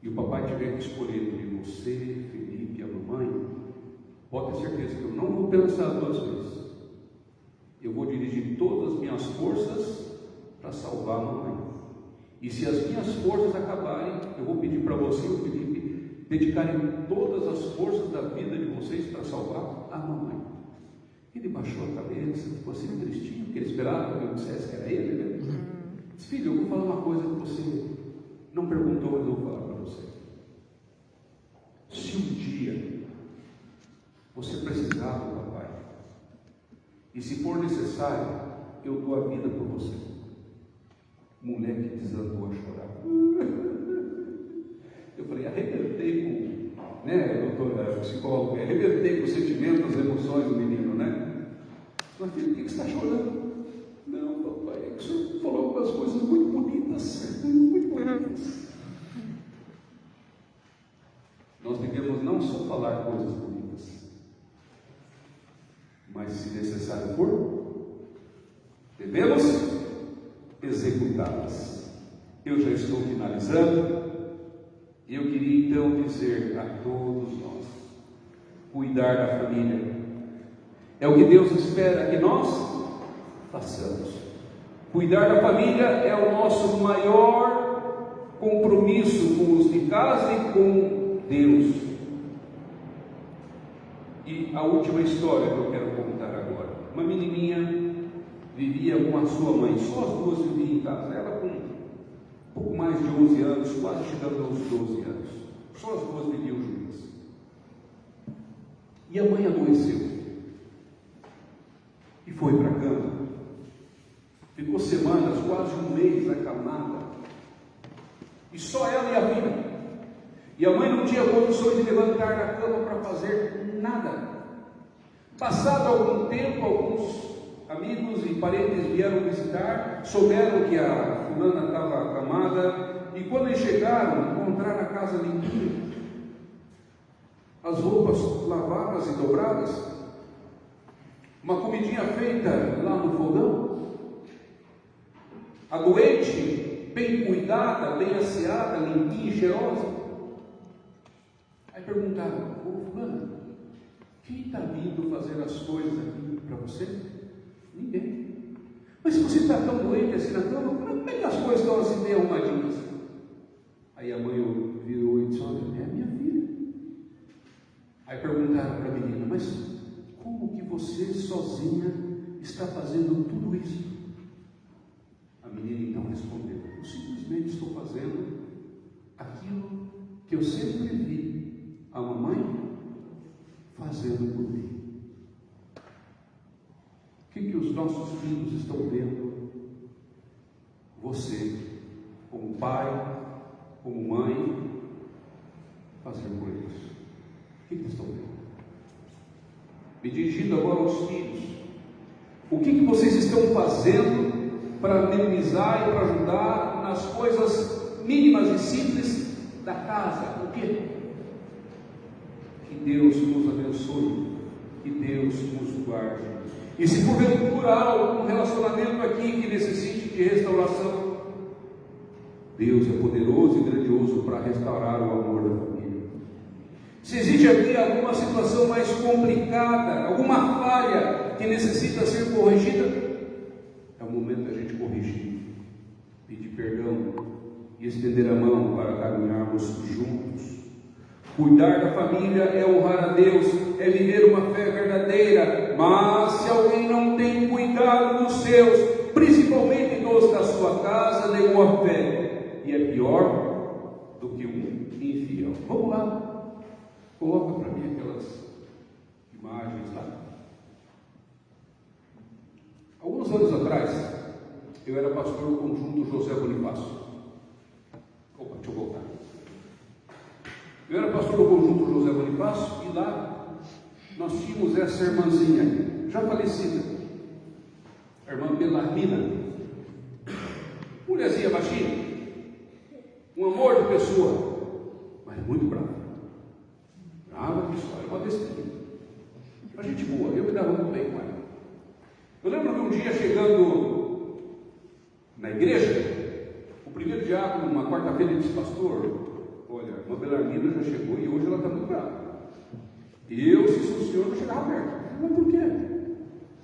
e o papai tiver que escolher entre você, Felipe e a mamãe, pode ter certeza que eu não vou pensar duas vezes. Eu vou dirigir todas as minhas forças para salvar a mamãe. E se as minhas forças acabarem, eu vou pedir para você e o Felipe dedicarem todas as forças da vida de vocês para salvar a mamãe. Ele baixou a cabeça, ficou assim tristinho, porque ele esperava que eu dissesse que era ele, né? Disse, filho, eu vou falar uma coisa que você não perguntou, mas eu vou falar para você. Se um dia você precisar do papai, e se for necessário, eu dou a vida por você. O moleque desandou a chorar. Eu falei, arrebentei com, né, doutora psicóloga, arrebentei com os sentimentos, as emoções do menino, né? Mas filho, por que você está chorando? Não, papai, é que o senhor falou algumas coisas muito bonitas, muito bonitas. Nós devemos não só falar coisas bonitas, mas se necessário for, devemos executá-las. Eu já estou finalizando, e eu queria então dizer a todos nós, cuidar da família, é o que Deus espera que nós façamos. Cuidar da família é o nosso maior compromisso com os de casa e com Deus. E a última história que eu quero contar agora. Uma menininha vivia com a sua mãe, só as duas viviam em casa. Ela com um pouco mais de 11 anos, quase chegando aos 12 anos. Só as duas viviam juntas. E a mãe adoeceu. E foi para a cama. Ficou semanas, quase um mês acamada. E só ela e a filha. E a mãe não tinha condições de levantar da cama para fazer nada. Passado algum tempo, alguns amigos e parentes vieram visitar, souberam que a fulana estava acamada, e quando eles chegaram, encontraram a casa limpinha, as roupas lavadas e dobradas, uma comidinha feita lá no fogão, a doente bem cuidada, bem asseada, limpinha e cheirosa. Aí perguntaram, ô fulana, quem está vindo fazer as coisas aqui para você? Ninguém. Mas se você está tão doente assim na cama, como é que as coisas estão assim bem arrumadinhas? Aí a mãe virou e disse, olha, é a minha filha. Aí perguntaram para a menina, mas como que você sozinha está fazendo tudo isso? A menina então respondeu, eu simplesmente estou fazendo aquilo que eu sempre vi a mamãe fazendo por mim. O que os nossos filhos estão vendo você, como pai, como mãe, fazer por eles? O que eles estão vendo? Me dirigindo agora aos filhos, o que vocês estão fazendo para minimizar e para ajudar nas coisas mínimas e simples da casa? O quê? Que Deus nos abençoe, que Deus nos guarde. E se porventura há algum relacionamento aqui que necessite de restauração, Deus é poderoso e grandioso para restaurar o amor da família. Se existe aqui alguma situação mais complicada, alguma falha que necessita ser corrigida, é o momento da gente corrigir, pedir perdão e estender a mão para caminharmos juntos. Cuidar da família é honrar a Deus, é viver uma fé verdadeira. Mas se alguém não tem cuidado dos seus, principalmente dos da sua casa, negou a fé, e é pior do que um infiel. Vamos lá, coloca para mim aquelas imagens lá. Alguns anos atrás, eu era pastor do conjunto José Bonifácio. Opa, deixa eu voltar. Eu era pastor do conjunto José Bonifácio, e lá nós tínhamos essa irmãzinha, já falecida, a irmã Belarmina, Mulherzinha baixinha, um amor de pessoa, mas muito brava. Brava que só, era uma besteira. Uma gente boa, eu me dava muito bem com ela. Eu lembro que um dia chegando na igreja, o primeiro diácono, uma quarta-feira, ele disse: pastor, olha, uma Belarmina já chegou e hoje ela está muito brava. E eu, se sou o senhor, não chegava perto. Mas por quê?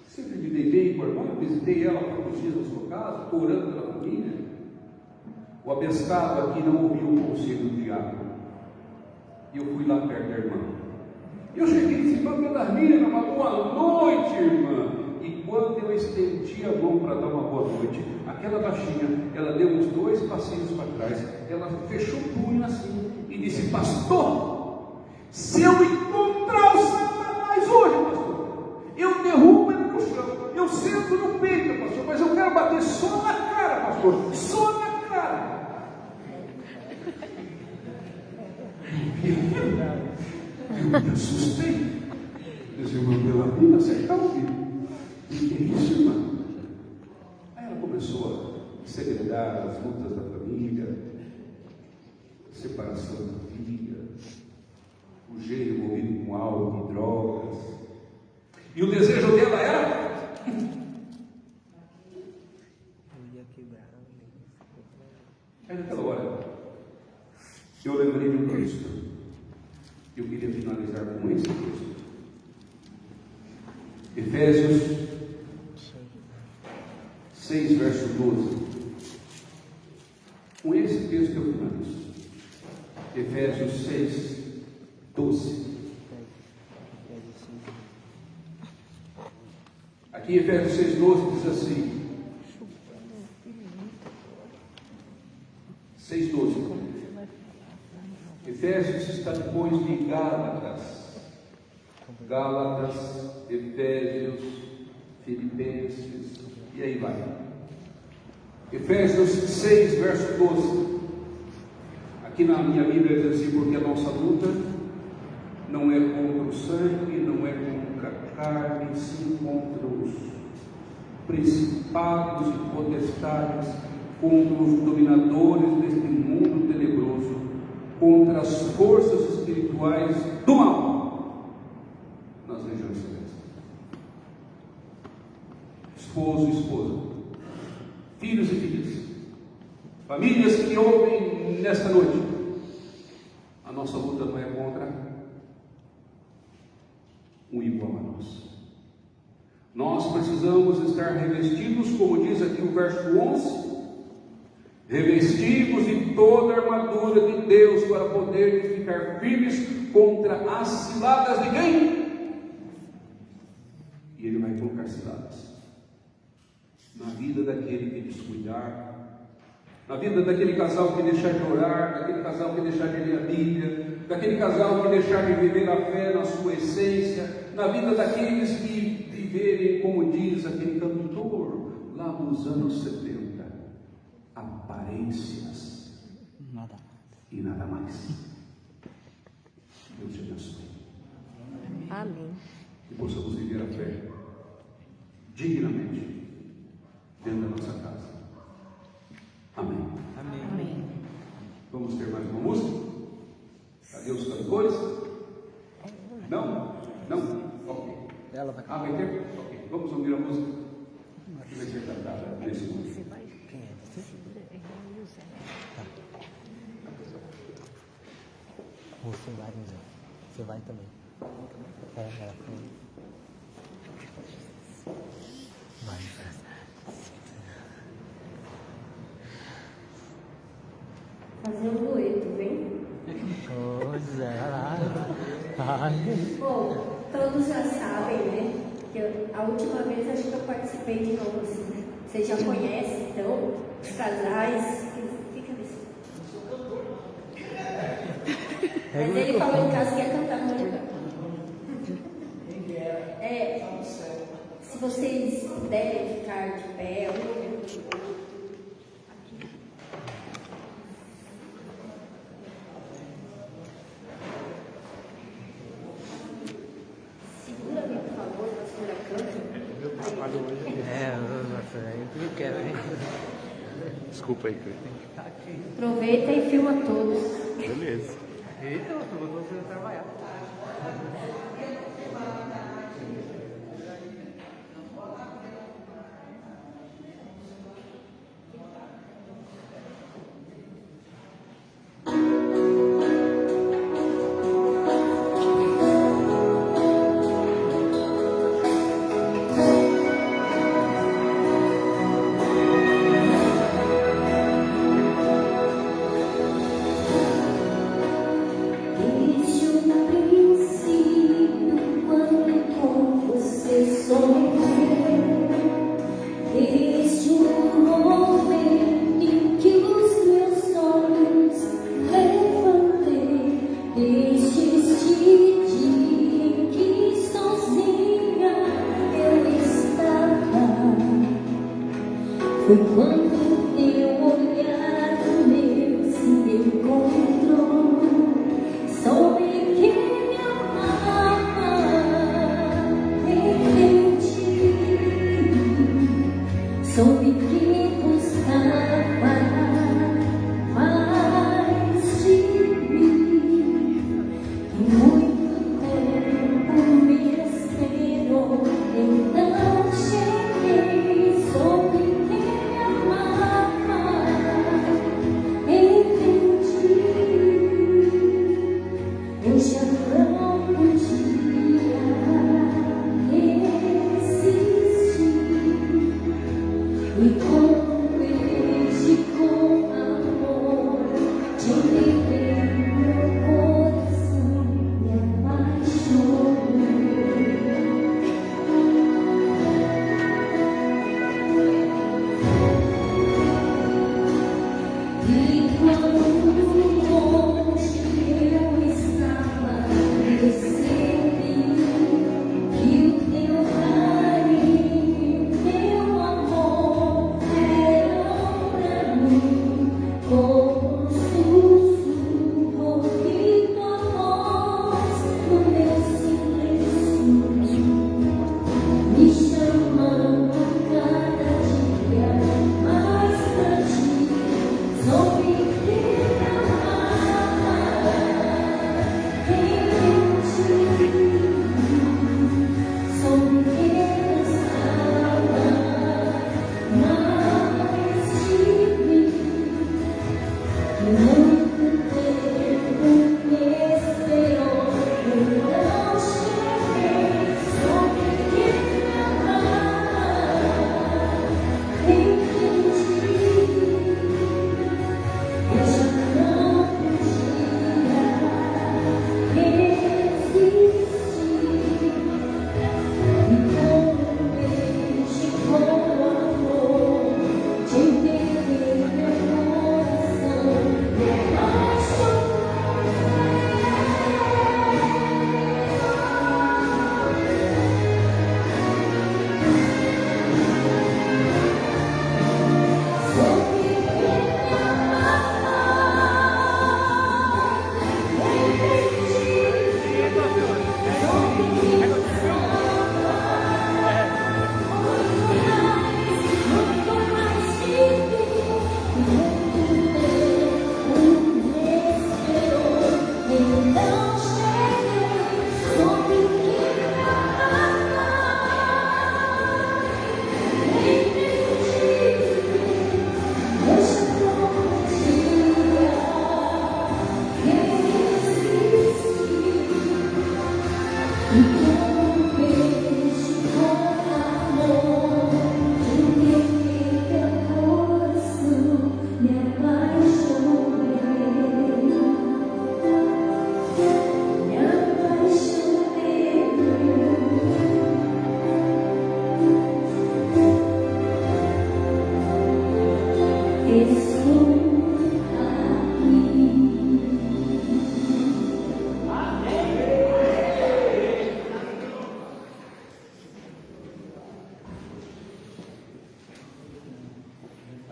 Sempre me deitei com a irmã, visitei ela alguns dias na sua casa, orando pela família. O abestado aqui não ouviu o conselho do diácono. E eu fui lá perto da irmã. Eu cheguei e disse: Belarmina, uma boa noite, irmã. E quando eu estendi a mão para dar uma boa noite, aquela baixinha, ela deu uns 2 passinhos para trás, ela fechou o punho assim e disse: pastor, se eu encontrar o Satanás hoje, pastor, eu derrubo ele no chão, eu sento no peito, pastor, mas eu quero bater só na cara, pastor, só na cara. Eu me assustei. Eu disse: irmã Belarmina, você está ouvindo? O que é isso, irmã? Aí ela começou a segredar as lutas da família, a separação da filha, o gênio envolvido com álcool e drogas. E o desejo dela era... Aí naquela hora, eu lembrei de um texto. Eu queria finalizar com esse texto. Efésios 6, verso 12. Com esse texto eu finalizo. Efésios 6, 12. Aqui Efésios 6, 12 diz assim. 6, 12. Efésios está depois de Gálatas. Gálatas, Efésios, Filipenses, e aí vai. Efésios 6, verso 12. Aqui na minha Bíblia diz assim: porque a nossa luta não é contra o sangue, não é contra a carne, sim contra os principados e potestades, contra os dominadores deste mundo tenebroso, contra as forças espirituais do mal nas regiões celestes. Esposo e esposa, filhos e filhas, famílias que me ouvem nesta noite, a nossa luta não é contra um igual a nós. Nós precisamos estar revestidos, como diz aqui o verso 11, revestivos de toda a armadura de Deus para podermos ficar firmes contra as ciladas de quem? E Ele vai colocar ciladas na vida daquele que descuidar, na vida daquele casal que deixar de orar, daquele casal que deixar de ler a Bíblia, daquele casal que deixar de viver a fé na sua essência, na vida daqueles que viverem, como diz aquele cantor lá nos anos 70, aparências e nada mais. Deus te abençoe. Amém. Que possamos viver a fé dignamente dentro da nossa casa. Amém. Amém. Vamos ter mais uma música? Cadê os cantores? Não? Não? Ok. Ela vai Vai ter? Ok. Vamos ouvir a música que vai ser cantada nesse momento. Quem é? Você? Você vai, José. Você vai também. Ela foi. Vai. Fazer um dueto, vem? Pois é, ai. Bom, todos já sabem, né? Que a última vez acho que eu participei de novo, assim. Vocês já conhecem, então, os casais. Fica nesse. Mas ele falou em casa que ia cantar música. Se vocês puderem ficar de pé, segura-me, por favor, pastora, canta. É, eu quero, hein? Desculpa aí, Cleiton. Aproveita e filma todos. Beleza. Eita, eu vou você trabalhar. Desde o princípio, quando com você sonhei, desde o momento em que os meus olhos levantei, desde este dia em que sozinha eu estava, foi quando teu olhar meu se encontrou. Soube que me amava, entendi. Soube que buscava mais de mim. E muito tempo me esperou, então cheguei. Soube que me amava, entendi. Eu já não podia resistir, e com beijo, com amor, te entreguei meu coração, me apaixonei. E quando longe eu estava, percebi que o teu carinho, teu amor eram pra mim como um sussurro e tua voz no meu silêncio, me chamando cada dia mais pra ti. Soube que me amava, entendi. Soube que gostava mais de mim. E muito tempo me esperou, então cheguei. Soube que me amava, entendi. Eu já não podia resistir, e com beijo, com amor, te entreguei meu coração, me apaixonei. Soube que me amava,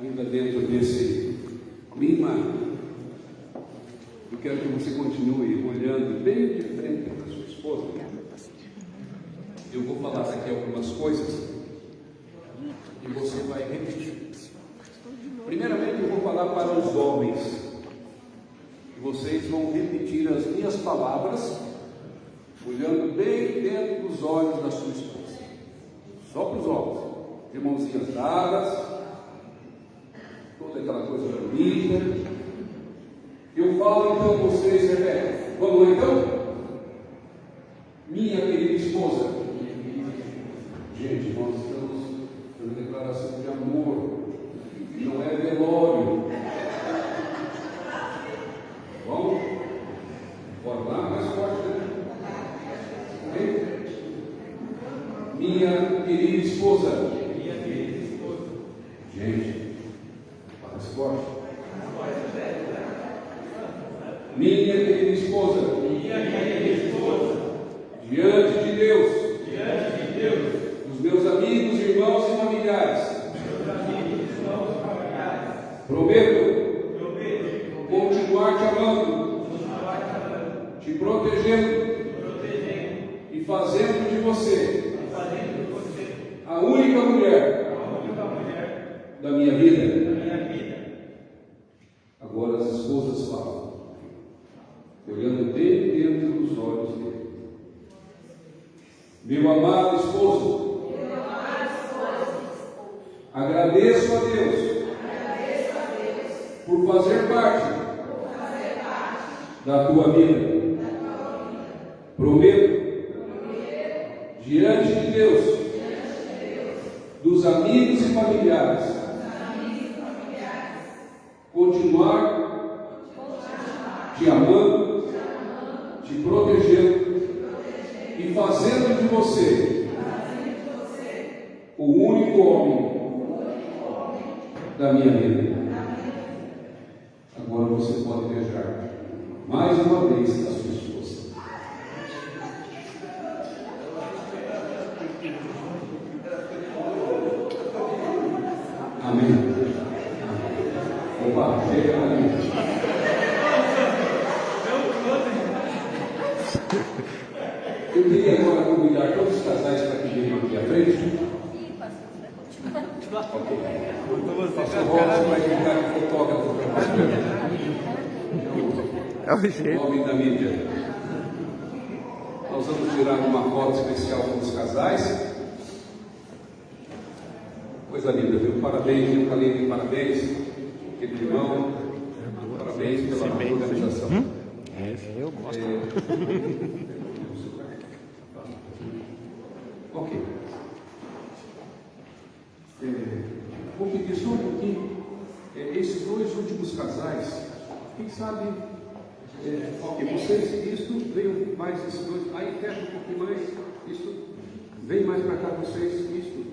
Ainda dentro desse clima, eu quero que você continue olhando bem de frente para sua esposa. Eu vou falar aqui algumas coisas e você vai repetir. falar para os homens. Vocês vão repetir as minhas palavras, olhando bem dentro dos olhos da sua esposa. Só para os homens. De mãozinhas dadas, toda aquela coisa bonita. Eu falo então a vocês, Rebeca. Vamos lá então? Minha querida esposa. Gente, nós estamos fazendo declaração de amor. Não é velório. Vamos? Bora lá, mais forte, né? Ok? Minha querida esposa. Gente, mais forte. Minha querida esposa. Diante de Deus. Dos meus amigos, irmãos e familiares. Prometo continuar te amando, te protegendo e fazendo de você a única mulher da minha vida. Agora as esposas falam, olhando bem dentro dos olhos dele. Meu amado esposo, agradeço a Deus por fazer parte da tua vida. Prometo, diante de Deus, dos amigos e familiares, continuar te amando, te protegendo e fazendo de você o único homem da minha vida. Agora você pode beijar mais uma vez a sua esposa. Amém. Opa, chega para mim. Eu queria agora convidar todos os casais para que venham aqui à frente. Ok. Pastor Robson vai ficar com fotógrafo para você. É o jeito. Nome da mídia. Nós vamos tirar uma foto especial com os casais. Coisa linda, viu? Parabéns, viu, Kaline? Parabéns, querido irmão. Parabéns pela organização. Eu gosto. Ok. Vou pedir só um pouquinho. Esses dois últimos casais, quem sabe, ok, vocês, isto, veio mais esses dois, aí fecha um pouquinho mais, isto, vem mais para cá vocês, isto,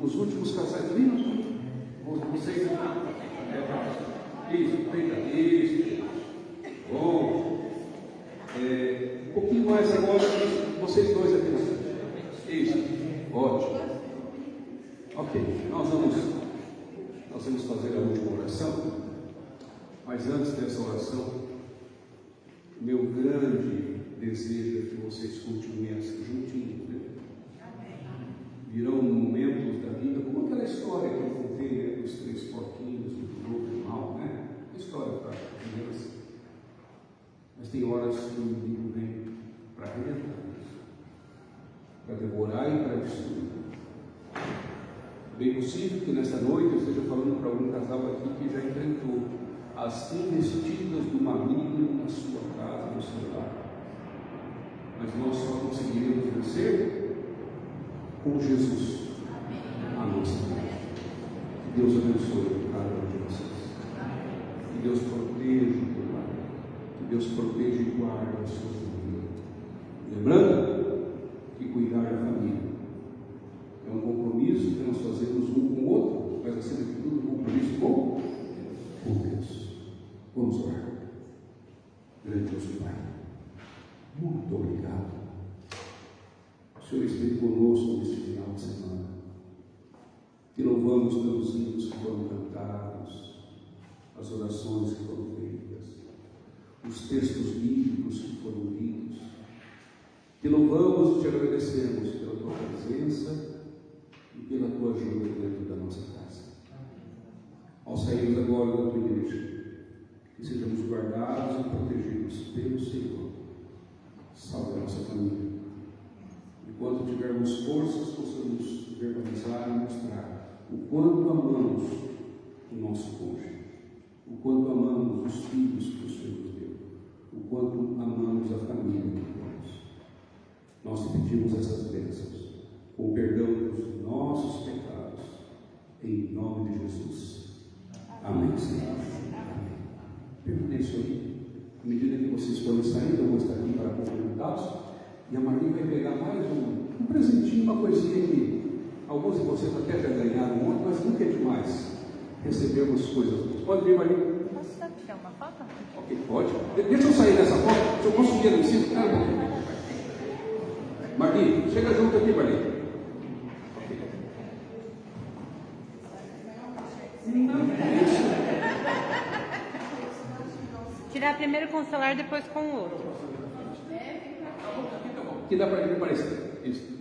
os últimos casais, viram? Vocês aqui, isso, vem daqui, isso, bom, um pouquinho mais agora, vocês dois aqui, isso, ótimo, ok, nós vamos fazer a última oração. Mas antes dessa oração, meu grande desejo é que vocês continuem juntinhos. Né? Virão momentos da vida, como aquela história que eu contei, né, dos 3 porquinhos, do lobo e do mal, né? A história para criança. Mas tem horas que o inimigo vem para arrebentar isso, para devorar e para destruir. Bem possível que nesta noite eu esteja falando para algum casal aqui que já enfrentou as investidas do maligno na sua casa, no seu lar. Mas nós só conseguiremos vencer com Jesus, a nossa vida. Que Deus abençoe cada um de vocês. Que Deus proteja o teu lar. Que Deus proteja e guarde a sua família. Lembrando que cuidar da família é um compromisso que nós fazemos um com o outro, mas acima de tudo um compromisso com Deus. Vamos orar. Grandioso Pai, muito obrigado. O Senhor esteve conosco neste final de semana. Te louvamos pelos hinos que foram cantados, as orações que foram feitas, os textos bíblicos que foram lidos. Te louvamos e te agradecemos pela tua presença e pela tua ajuda dentro da nossa casa. ao sairmos agora da tua igreja, que sejamos guardados e protegidos pelo Senhor. Salve a nossa família. Enquanto tivermos forças, possamos verbalizar e mostrar o quanto amamos o nosso cônjuge, o quanto amamos os filhos que o Senhor nos deu, o quanto amamos a família que temos. Nós te pedimos essas bênçãos, com o perdão dos nossos pecados, em nome de Jesus. Amém, Senhor. Amém. Permaneçam aí. À medida que vocês forem saindo, eu vou estar aqui para cumprimentá-los. E a Maria vai pegar mais um presentinho, uma coisinha que alguns de vocês até já ganharam ontem, mas nunca é demais recebermos coisas boas. Pode vir, Maria? Posso tirar uma foto? Ok, pode. Deixa eu sair dessa foto. Se eu posso subir lá em cima, Marquinhos, chega junto aqui, Marquinhos. Tirar primeiro com o celular, depois com o outro. Que dá para ele aparecer. Isso.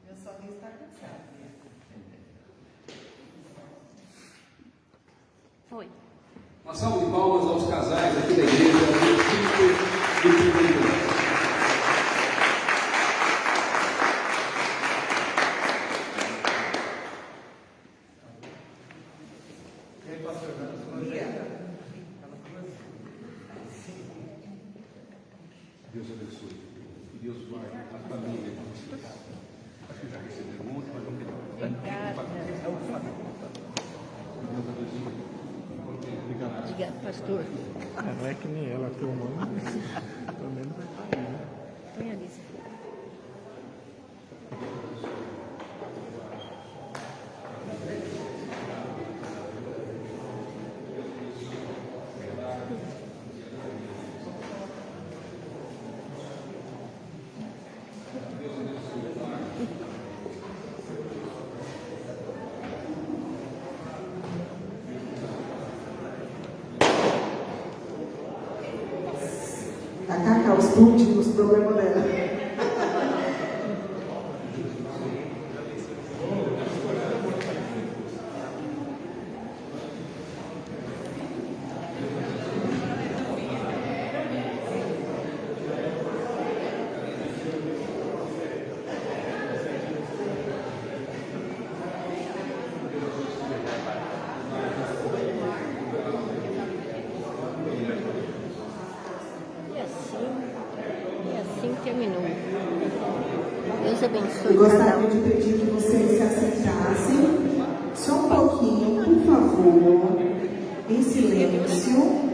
Eu só vi estar cansado. Foi. Uma salva de palmas aos casais aqui da igreja. Deus abençoe. Que Deus guarde a família de vocês. Acho que já receberam ontem, mas não quero. Obrigada. Deus abençoe. Obrigada, pastor. Não é que nem ela, teu mãe. Pelo menos vai estar aí, né? Põe ali. A Cacau explodiu os problemas dela. E assim terminou. Deus abençoe Eu cada gostaria um. de pedir que vocês se assentassem só um pouquinho, por favor, em silêncio.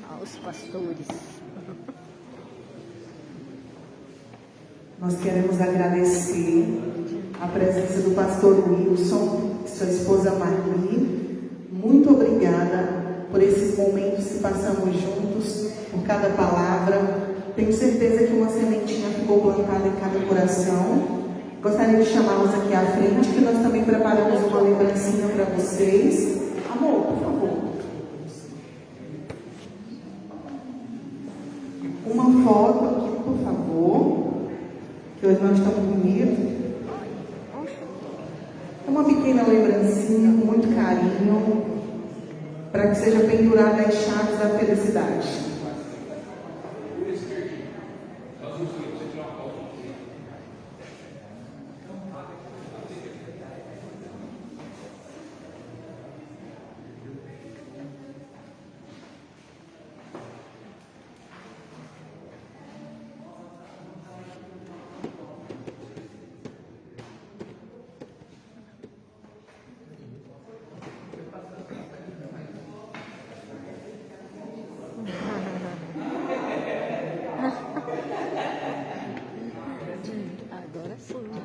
Aos pastores. Nós queremos agradecer a presença do pastor Wilson, sua esposa Marli. Muito obrigada por esses momentos que passamos juntos, por cada palavra. Tenho certeza que uma sementinha ficou plantada em cada coração. Gostaria de chamá-los aqui à frente, que nós também preparamos uma lembrancinha para vocês. Amor, por favor. Uma foto aqui, por favor, que hoje nós estamos bonitos. É uma pequena lembrancinha com muito carinho, para que seja pendurada as chaves da felicidade. Agora sim, né?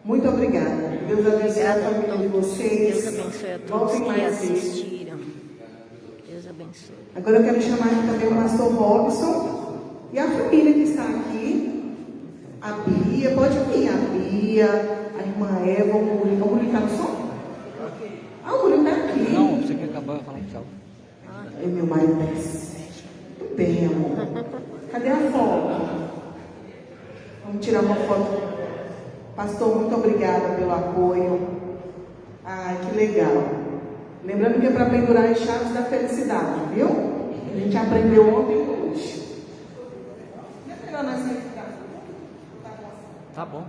Muito obrigada. Deus abençoe a família de vocês. Deus abençoe a todos Voltem que mais vezes. assistiram. Deus abençoe. Agora eu quero chamar aqui também o pastor Robson e a família que está aqui. A Bia, pode vir, a Bia, a irmã Eva, o Murilo está no som? Ah, o Murilo está aqui. Não, você quer acabar de falar tchau. E meu marido desce. Muito bem, amor. Cadê a foto? Vamos tirar uma foto. Pastor, muito obrigada pelo apoio. Ai, que legal. Lembrando que é para pendurar as chaves da felicidade, viu? A gente aprendeu ontem e hoje. Não é melhor nós ficar. Tá bom.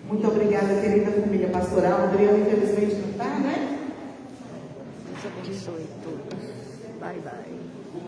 Muito obrigada, querida família pastoral. Adriana, infelizmente, não está, né? Deus abençoe todos. Bye, bye.